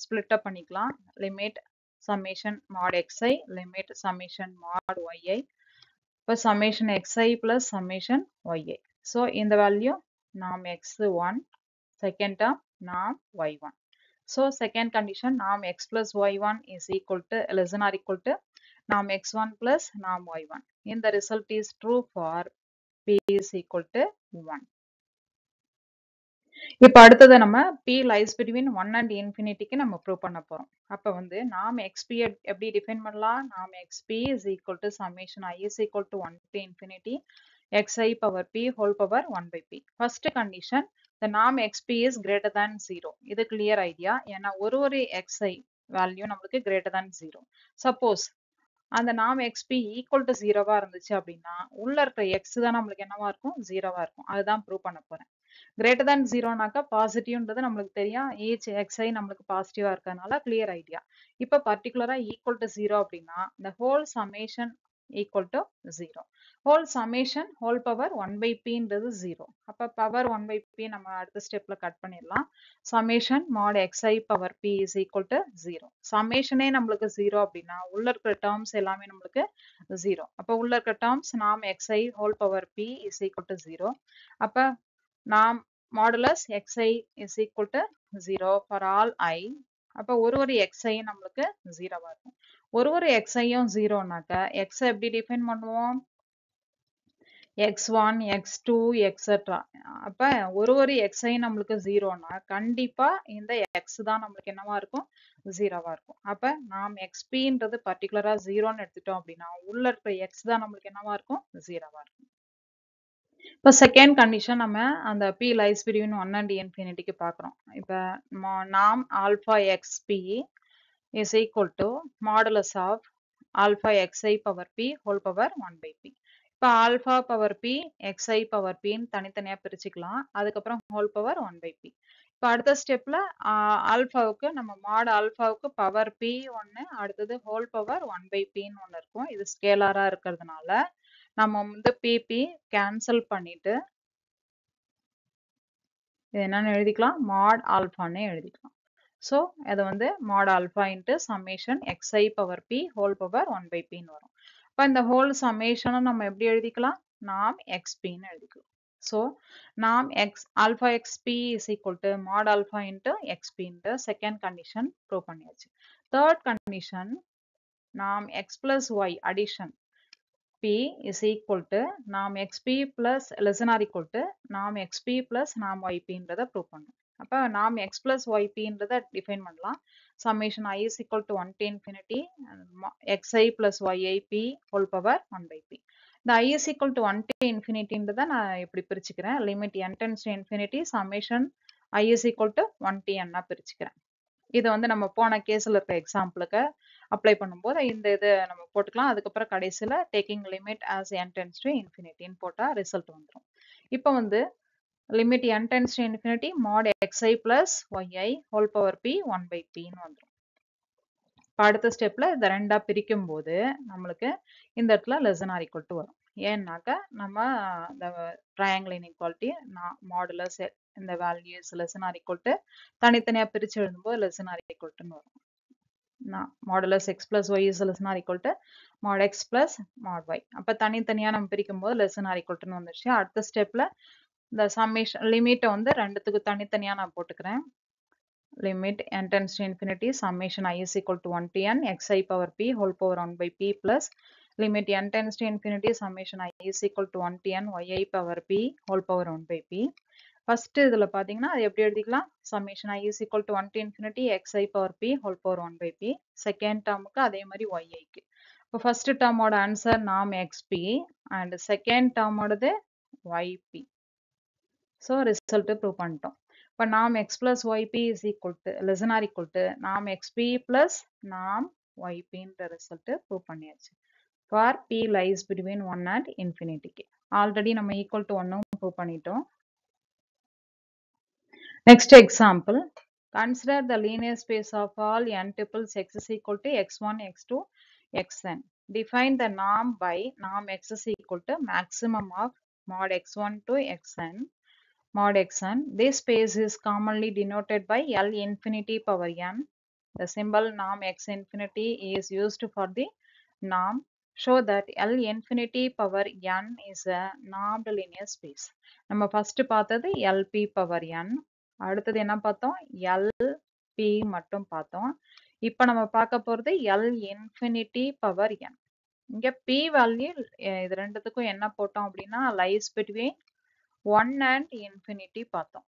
ஸ்பிளிட் அப் பண்ணிக்கலாம். Limit summation mod xi limit summation mod yi. இப்போ summation xi plus summation yi. So இந்த value norm x1 second term norm y1. So second condition norm x plus y1 is equal to less than or equal to norm x1 plus norm y1. And the result is true for p is equal to 1. இப்ப அடுத்தது நம்ம p lies between 1 and infinity-க்கு நம்ம prove பண்ண போறோம். அப்ப வந்து norm xp எப்படி define பண்ணலாம்? norm xp is equal to summation I is equal to 1 to infinity xi power p whole power 1 by p. First condition the norm xp is greater than 0. இது clear idea. ஏன்னா ஒரு xi value நம்மளுக்கு greater than 0. Suppose அந்த norm xp equal to 0வா இருந்துச்சு அப்படின்னா உள்ள இருக்கிற x தான் நம்மளுக்கு என்னவா இருக்கும்? 0வா இருக்கும். அதுதான் ப்ரூவ் பண்ண போறேன். கிரேட்டர் than 0னாக்கா பாசிட்டிவ்ன்றது நம்மளுக்கு தெரியும். each xi நம்மளுக்கு பாசிட்டிவா இருக்கறனால கிளியர் ஐடியா. இப்ப பர்டிகுலரா ஈக்குவல் டு 0 அப்படின்னா the whole summation equal to 0. whole summation whole power 1 by pன்றது 0. அப்ப பவர் 1 by p நம்ம அடுத்த ஸ்டெப்ல கட் பண்ணிடலாம். summation mod xi power p is equal to 0. சம்மேஷனே நம்மளுக்கு 0 அப்படின்னா உள்ள இருக்கிற டேர்ம்ஸ் எல்லாமே நம்மளுக்கு 0. அப்ப உள்ள இருக்கிற terms norm xi whole power p is equal to 0. அப்ப norm modulus xi is equal to 0 for all I. அப்ப ஒரு xi நம்மளுக்கு 0வா இருக்கும். ஒரு xiயும் 0னாக்க x எப்படி டிஃபைன் பண்ணுவோம்? x1 x2 etc. அப்ப ஒரு xi நம்மளுக்கு 0னா கண்டிப்பா இந்த x தான் நம்மளுக்கு என்னவா இருக்கும்? 0வா இருக்கும். அப்ப நாம் xpன்றது பர்டிகுலரா 0ன்னு எடுத்துட்டோம் அப்படின்னா உள்ள இருக்கிற x தான் நம்மளுக்கு என்னவா இருக்கும்? 0வா இருக்கும். இப்போ செகண்ட் கண்டிஷன் நம்ம அந்த p lies between 1 and infinity பார்க்குறோம். இப்போ norm alpha xp is equal to modulus of alpha xi power p whole power 1 by p. இப்போ alpha power p xi power p தனித்தனியா பிரிச்சுக்கலாம். அதுக்கப்புறம் whole power 1 by p. இப்போ அடுத்த ஸ்டெப்ல ஆல்பாவுக்கு நம்ம மாட் ஆல்பாவுக்கு பவர் p ஒன்று, அடுத்தது ஹோல் பவர் 1 by pன்னு ஒன்று இருக்கும். இது ஸ்கேலாரா இருக்கிறதுனால நம்ம வந்து pp கேன்சல் பண்ணிட்டு இது என்னன்னு எழுதிக்கலாம், மாட் ஆல்பான்னு எழுதிக்கலாம். ஸோ அது வந்து mod alpha into summation xi power p whole power 1 by pன்னு வரும். இப்போ இந்த ஹோல் சம்மேஷனை நம்ம எப்படி எழுதிக்கலாம், நாம் xpன்னு எழுதிக்கலாம். ஸோ நாம் alpha xp is equal to mod alpha into xp இந்த செகண்ட் கண்டிஷன் ப்ரூவ் பண்ணியாச்சு. தேர்ட் கண்டிஷன் நாம் x plus y addition p is equal to நாம் xp plus less than or equal to நாம் xp plus நாம் yp ன்றத prove பண்ணணும். அப்போ நாம் x plus yp ன்றத define பண்ணலாம். summation I is equal to 1 to infinity xi plus yip whole power 1 by p. இந்த I is equal to 1 to infinity ன்றத நான் இப்படி பிரிச்சுக்கிறேன். limit n tends to infinity summation I is equal to 1 to n பிரிச்சுக்கிறேன். இது வந்து நம்ம போன கேஸ்ல இருக்க எக்ஸாம்பிளுக்கு அப்ளை பண்ணும்போது இந்த இது நம்ம போட்டுக்கலாம். அதுக்கப்புறம் கடைசியில taking limit as n tends to infinity போட்டா ரிசல்ட் வந்துடும். இப்போ வந்து limit n tends to infinity mod xi plus yi whole power p 1 by pன்னு வந்துடும். இப்போ அடுத்த ஸ்டெப்ல இதை ரெண்டா பிரிக்கும் போது நம்மளுக்கு இந்த இடத்துல less than or equal to வரும். ஏன்னாக்க நம்ம இந்த ட்ரையாங்கிள் இன்இக்வாலிட்டி மாடுலஸ் இந்த values less than or equal to தனித்தனியா பிரிச்சு எழுதும்போது less than or equal to வரும். Modulus x plus y is less than or equal to mod x plus mod y. அப்போ தனித்தனியா நம்ம பிரிக்கும் போது less than or equal to வந்துருச்சு. அடுத்த ஸ்டெப்ல இந்த சம்மேஷன் லிமிட்டை வந்து ரெண்டுத்துக்கு தனித்தனியா நான் போட்டுக்கிறேன். limit n tends to infinity summation I is equal to 1 to n xi power p whole power 1 by p plus limit n tends to infinity summation I is equal to 1 to n yi power p whole power 1 by p. First இதுல பாத்தீங்கன்னா அது எப்படி எழுதிக்கலாம், summation I is equal to 1 to infinity xi power p whole power 1 by p. Second டேர்முக்கு அதே மாதிரி yiக்கு. இப்போ ஃபர்ஸ்ட் டேர்மோட ஆன்சர் நாம் xp அண்ட் செகண்ட் டேர்மோடது yp. ஸோ ரிசல்ட் ப்ரூவ் பண்ணிட்டோம். இப்போ நாம் x plus yp is equal to less than or equal to நாம் xp plus நாம் yp ன்ற ரிசல்ட் ப்ரூவ் பண்ணியாச்சு. for p lies between 1 and infinity. Already நம்ம ஈக்குவல் டு 1 ப்ரூவ் பண்ணிட்டோம். Next example, consider the linear space of all n tuples x is equal to x1, x2, xn. Define the norm by norm x is equal to maximum of mod x1 to xn mod xn. This space is commonly denoted by L infinity power n. The symbol norm x infinity is used for the norm. Show that L infinity power n is a normed linear space. நம்ம first பார்த்தது LP power n. அடுத்தது என்ன பார்த்தோம், LP மட்டும் பார்த்தோம். இப்போ நம்ம பார்க்க போறது L infinity power n. இங்க P வேல்யூ இது ரெண்டுத்துக்கும் என்ன போட்டோம் அப்படின்னா lies between 1 and infinity பார்த்தோம்.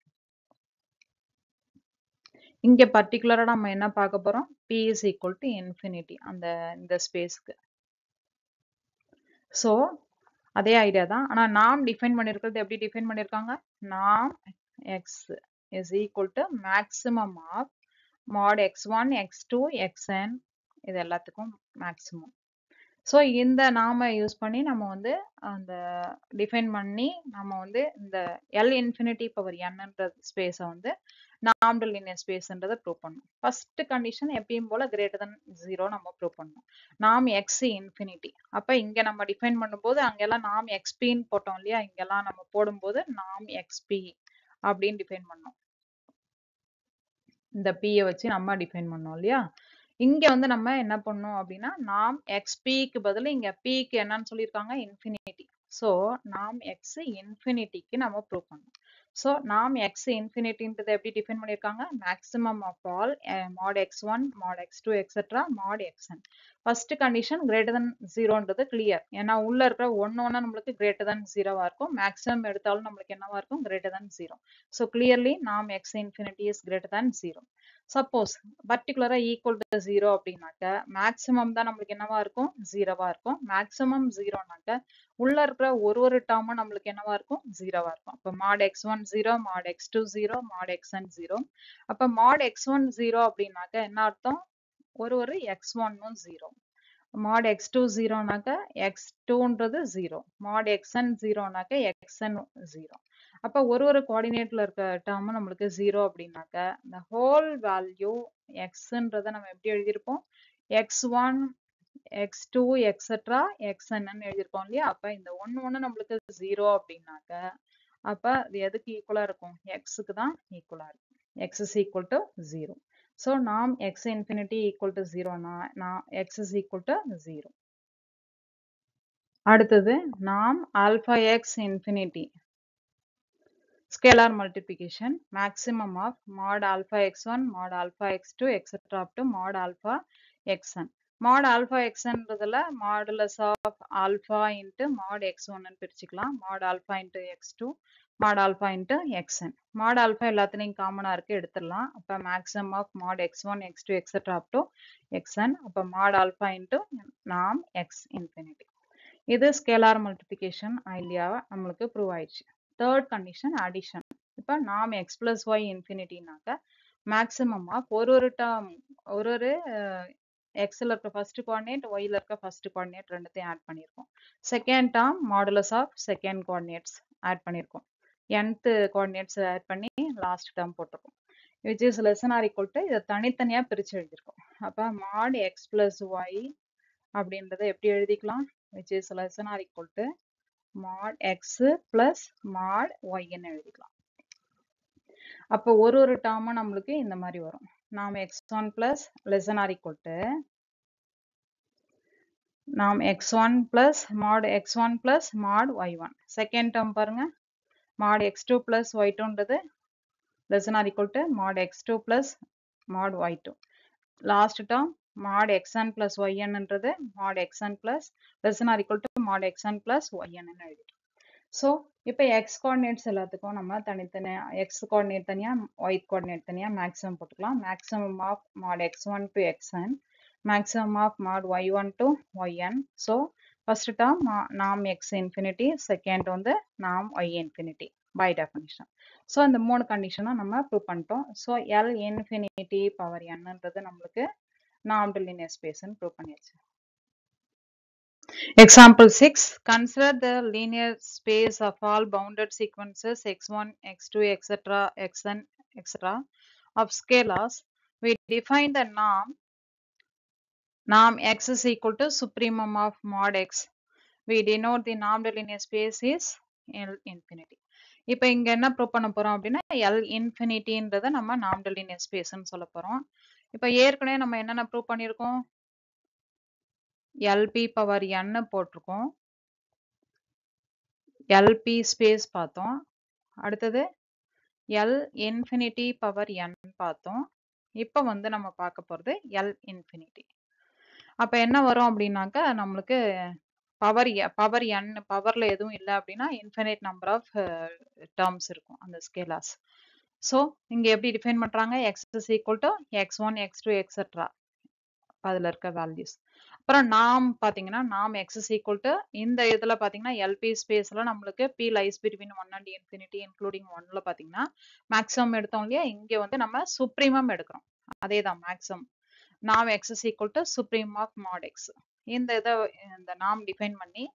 இங்க பர்டிகுலரா நம்ம என்ன பார்க்க போறோம், P is equal to infinity இந்த ஸ்பேஸ்க்கு. ஸோ அதே ஐடியா தான். ஆனா நாம் டிஃபைன் பண்ணிருக்கிறது எப்படி டிஃபைன் பண்ணிருக்காங்க, நாம் x is equal to maximum of mod x1, x2, xn இது எல்லாத்துக்கும் மேக்ஸிமம். ஸோ இந்த நாம யூஸ் பண்ணி நம்ம வந்து அந்த டிஃபைன் பண்ணி நம்ம வந்து இந்த L இன்ஃபினிட்டி பவர் nன்ற ஸ்பேஸை வந்து நார்ம்டு லீனியர் ஸ்பேஸ்ன்றதை ப்ரூவ் பண்ணணும். ஃபர்ஸ்ட் கண்டிஷன் எப்பயும் போல கிரேட்டர் தென் 0 நம்ம ப்ரூவ் பண்ணணும். நாம் எக்ஸ் இன்ஃபினிட்டி. அப்ப இங்க நம்ம டிஃபைன் பண்ணும்போது அங்கெல்லாம் நாம் எக்ஸ்பின்னு போட்டோம் இல்லையா, இங்கெல்லாம் நம்ம போடும்போது நாம் எக்ஸ்பி அப்படின்னு டிஃபைன் பண்ணோம். இந்த பியை வச்சு நம்ம டிஃபைன் பண்ணோம் இல்லையா. இங்க வந்து நம்ம என்ன பண்ணோம் அப்படின்னா நாம் எக்ஸ்பிக்கு பதில் இங்க பிக்கு என்னன்னு சொல்லியிருக்காங்க, இன்ஃபினிட்டி. ஸோ நாம் எக்ஸ் இன்ஃபினிட்டிக்கு நம்ம ப்ரூவ் பண்ணோம். ஸோ நாம் எக்ஸ் இன்ஃபினிட்டின்றதை எப்படி டிஃபைன் பண்ணியிருக்காங்க, maximum of all mod x1, mod x2 et cetera mod xn. First condition greater than 0ன்றது clear. ஏன்னா உள்ள இருக்கிற ஒண்ணு நம்மளுக்கு greater than 0வா இருக்கும். மேக்ஸிமம் எடுத்தாலும் நம்மளுக்கு என்னவா இருக்கும்? greater than 0. So clearly norm x infinity is greater than 0. Suppose particular equal to 0 அப்படின்னாக்க மேக்ஸிமம் தான் நம்மளுக்கு என்னவா இருக்கும்? 0வா இருக்கும். மேக்ஸிமம் 0னாக்க உள்ள இருக்கிற ஒரு டேர்மும் நம்மளுக்கு என்னவா இருக்கும்? 0வா இருக்கும். அப்ப mod x1 0, mod x2 0, mod xn 0. அப்ப mod x1 0 அப்படின்னாக்க என்ன அர்த்தம்? ஒரு x1ம் 0. mod x2 0னாக்க x2ன்றது 0. mod xn 0னாக்க xn 0. அப்ப ஒரு கோஆர்டினேட்ல இருக்க டேர்ம் நம்மளுக்கு 0 அப்படின்னாக்க the whole value xன்றதை நம்ம எப்படி எழுதியிருப்போம்? x1 x2 etc xn ன்னு எழுதியிருப்போம் இல்லையா? அப்ப இந்த ஒண்ணு நம்மளுக்கு 0 அப்படின்னாக்க அப்ப இது எதுக்கு ஈக்குவலா இருக்கும்? xக்கு தான் ஈக்குவலா இருக்கும். x is equal to 0. So norm x infinity equal to 0 na x is equal to 0. அடுத்தது norm alpha x infinity scalar multiplication maximum of mod alpha x1 mod alpha x2 etc up to mod alpha xn. mod alpha xn ன்றதுல modulus of alpha into mod x1 ன்னு பிரிச்சுக்கலாம். mod alpha into x2 mod alpha into xn. mod alpha எல்லாத்துலயும் காமனா இருக்கு, எடுத்துடலாம். அப்ப maximum of mod x1 x2 etc up to xn. அப்ப mod alpha into norm x infinity. இது scalar multiplication ஐடியாவா நம்மளுக்கு ப்ரூவ் ஆயிடுச்சு. Third condition addition. இப்ப நாம் எக்ஸ் பிளஸ் ஒய் இன்ஃபினிட்டினாக்க மேக்ஸிமம் ஆஃப் ஒரு டேர்ம் ஒரு எக்ஸ்ல இருக்க ஃபர்ஸ்ட் கோஆர்டினேட் ஒய்ல இருக்க ஃபர்ஸ்ட் கோஆர்டினேட் ரெண்டுத்தையும் ஆட் பண்ணியிருக்கோம். Second term modulus of second coordinates add பண்ணியிருக்கோம். nth கோஆர்டினேட்ஸ் ஆட் பண்ணி லாஸ்ட் டேர்ம் போட்டிருக்கோம். Which is less than or equal to இதை தனித்தனியா பிரிச்சு எழுதியிருக்கோம். அப்ப மாட் எக்ஸ் பிளஸ் ஒய் அப்படின்றத எப்படி எழுதிக்கலாம்? which is less than or equal to mod x plus mod y ன்னு எழுதிக்கலாம். அப்ப ஒரு டேர்மும் நம்மளுக்கு இந்த மாதிரி வரும். நாம் x1 plus less than or equal to நாம் x1 plus mod x1 plus mod y1. Second term பாருங்க, mod x2 plus y2ன்றது less than or equal to mod x2 plus mod y2. Last term mod xn plus yn ன்றது mod xn plus less than or equal to mod xn plus yn ன்னு எழுதிட்டோம். So இப்போ X coordinates எல்லாத்துக்கும் நம்ம தனித்தனியா x coordinate தனியா y coordinate தனியா maximum போட்டுக்கலாம். Maximum of mod x1 to xn, maximum of mod y1 to yn. So first term நாம் எக்ஸ் இன்ஃபினிட்டி, செகண்ட் வந்து நாம் y infinity by definition. So இந்த மூணு கண்டிஷனும் நம்ம ப்ரூவ் பண்ணிட்டோம். ஸோ எல் இன்ஃபினிட்டி பவர் என்னன்றது நம்மளுக்கு normed linear space ன்னு ப்ரூவ் பண்ணியாச்சு. Example 6. Consider the linear space of all bounded sequences x1, x2, etc., xn, etc. of scalars. We define the norm x is equal to supremum of mod x. We denote the normed linear space is L infinity. இப்போ இங்க என்ன prove பண்ண போறோம் அப்படின்னா L இன்ஃபினிட்டின்றதை நம்ம normed linear space ன்னு சொல்ல போறோம். இப்போ ஏற்கனவே நம்ம என்னென்ன ப்ரூவ் பண்ணியிருக்கோம்? LP பவர் n போட்டிருக்கோம், LP ஸ்பேஸ் பார்த்தோம், அடுத்தது L இன்ஃபினிட்டி பவர் n பார்த்தோம். இப்போ வந்து நம்ம பார்க்க போறது L இன்ஃபினிட்டி. அப்ப என்ன வரும் அப்படின்னாக்க நம்மளுக்கு பவர் n பவர்ல எதுவும் இல்லை அப்படின்னா இன்ஃபினிட் நம்பர் ஆஃப் டேர்ம்ஸ் இருக்கும் அந்த ஸ்கேலார்ஸ். ஸோ இங்க எப்படி டிஃபைன் பண்றாங்க? x is equal to x1, x2, etc. அதுல இருக்க வேல்யூஸ். அப்புறம் நாம் பாத்தீங்கன்னா நாம் x is equal to இந்த இதுல பாத்தீங்கன்னா LP ஸ்பேஸ்ல நம்மளுக்கு p lies between 1 and infinity including 1ல பாத்தீங்கன்னா மேக்ஸிமம் எடுத்தோம் இல்லையா? இங்க வந்து நம்ம சுப்ரீமம் எடுக்கிறோம். அதேதான் மேக்ஸிமம். நாம் x is equal to supremum of mod x. இந்த நாம் டிஃபைன் பண்ணி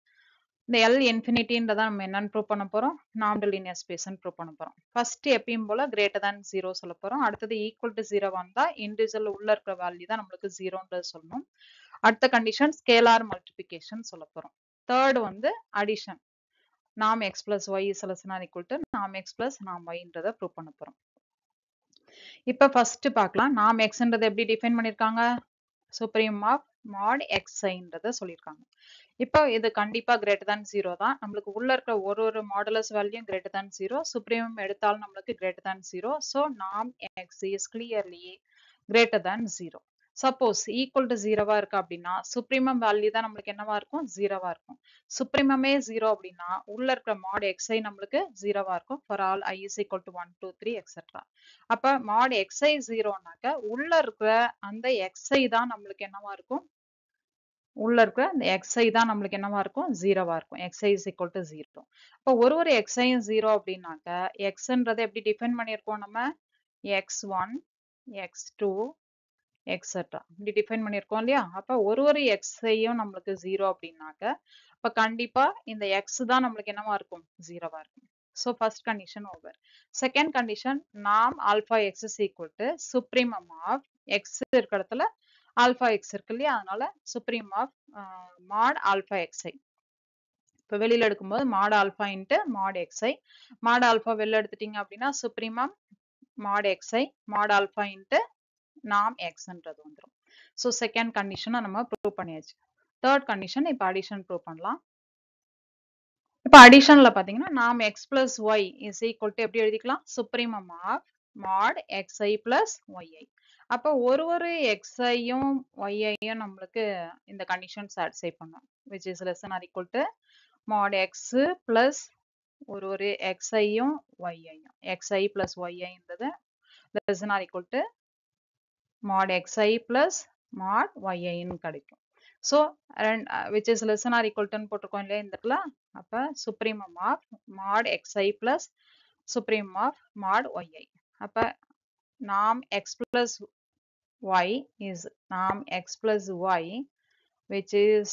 இந்த L இன்ஃபினிட்டின்றதை நம்ம என்னன்னு ப்ரூவ் பண்ண போறோம்? நார்ம்டு லீனியர் ஸ்பேஸ்ன்னு ப்ரூவ் பண்ண போறோம். ஃபர்ஸ்ட் எப்பயும் போல கிரேட்டர் than 0 சொல்ல போறோம். அடுத்தது ஈக்குவல் டு 0 வந்தா இண்டிவிஜுவல் உள்ள இருக்கிற வேல்யூ தான் நம்மளுக்கு 0ன்றது சொல்லணும். அடுத்த கண்டிஷன் ஸ்கேலார் மல்டிபிகேஷன் சொல்ல போறோம். தேர்ட் வந்து அடிஷன். நாம் x plus y is less than or equal to நாம் எக்ஸ் பிளஸ் நாம் ஒய்ன்றதை ப்ரூவ் பண்ண போறோம். இப்ப ஃபர்ஸ்ட் பார்க்கலாம். நாம் எக்ஸ்ன்றதை எப்படி டிஃபைன் பண்ணிருக்காங்க? சுப்ரீம் ஆஃப் மாட் எக்ஸ்ன்றதை சொல்லியிருக்காங்க. இப்போ இது கண்டிப்பா கிரேட்டர் than 0 தான். நம்மளுக்கு உள்ள இருக்க ஒரு modulus value greater than 0. Supremum எடுத்தாலும் நம்மளுக்கு கிரேட்டர் than 0. ஸோ நாம் x is clearly greater than 0. Suppose equal to 0வா இருக்கு அப்படின்னா சுப்ரீமம் வேல்யூ தான் நம்மளுக்கு என்னவா இருக்கும் 0வா இருக்கும். சுப்ரீமமே 0 அப்படின்னா உள்ள இருக்கிற mod xi நம்மளுக்கு 0வா இருக்கும் for all i is equal to 1 2 3 etcetera. அப்ப mod xi 0னாக்க உள்ள இருக்கிற அந்த xi தான் நம்மளுக்கு என்னவா இருக்கும், உள்ள இருக்கிற அந்த xi தான் நம்மளுக்கு என்னவா இருக்கும் 0வா இருக்கும். xi is equal to 0. அப்ப ஒரு xi 0 அப்படின்னாக்க xன்றதை எப்படி டிஃபைன் பண்ணியிருக்கோம் நம்ம, x1 x2 எக்ஸெட்ரா இப்படி டிஃபைன் பண்ணியிருக்கோம் இல்லையா. அப்ப ஒரு எக்ஸையும் நம்மளுக்கு 0 அப்படின்னாக்க அப்ப கண்டிப்பா இந்த எக்ஸ் தான் நம்மளுக்கு என்னவா இருக்கும் 0வா இருக்கும். So first condition over. Second condition நாம் alpha x is equal to supremum of x இருக்கிற இடத்துல ஆல்பா எக்ஸ் இருக்கு இல்லையா, அதனால supreme of mod alpha x i. இப்போ வெளியில எடுக்கும்போது mod alpha into mod x i. Mod alpha வெளில எடுத்துட்டீங்க அப்படின்னா supremum mod x i mod alpha into நாம் எக்ஸ்ன்றது வந்துடும். ஸோ செகண்ட் கண்டிஷனை நம்ம ப்ரூவ் பண்ணியாச்சு. தேர்ட் கண்டிஷன் இப்போ அடிஷன் ப்ரூவ் பண்ணலாம். இப்போ அடிஷன்ல பாத்தீங்கன்னா நாம் x plus y is equal to எப்படி எழுதிக்கலாம், supremum of mod x i plus y i. அப்போ ஒரு எக்ஸ்ஐயும் ஒய்ஐயும் நம்மளுக்கு இந்த கண்டிஷன் சாட்டிஸ்ஃபை பண்ணும், which is less than or equal to mod x plus ஒரு எக்ஸ்ஐயும் ஒய்ஐயும், எக்ஸ்ஐ பிளஸ் ஒய்ஐன்றது less than or equal to mod xi plus mod yi ன்னு கிடைக்கும். So which is less than or equal to போட்டிருக்கோம் இல்லையா இந்த இடத்துல. அப்ப supremum of mod xi plus supremum of mod yi. அப்ப நாம் x plus y is நாம் x plus y which is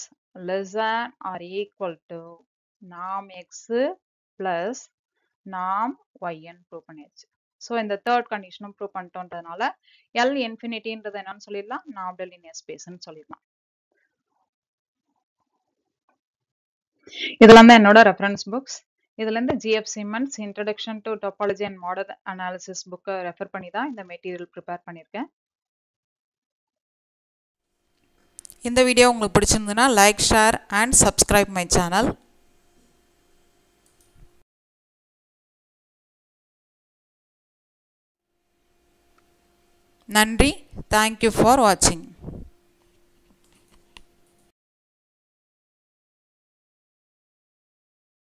less than or equal to நாம் x plus நாம் y ன்னு ப்ரூவ் பண்ணியாச்சு. ஸோ இந்த தேர்ட் கண்டிஷனும் ப்ரூவ் பண்ணிட்டோன்றதுனால எல் இன்ஃபினிட்டின்றது என்னன்னு சொல்லிடலாம், நார்மல் லீனியர் ஸ்பேஸ்ன்னு சொல்லிடலாம். இதெல்லாம் தான் என்னோட ரெஃபரன்ஸ் புக்ஸ். இதுல இருந்து GIF Siemens introduction to topology and model analysis புக்கை ரெஃபர் பண்ணி தான் இந்த மெட்டீரியல் ப்ரிப்பேர் பண்ணியிருக்கேன். இந்த வீடியோ உங்களுக்கு பிடிச்சிருந்ததுன்னா like, share and subscribe my channel. நன்றி. Thank you for watching.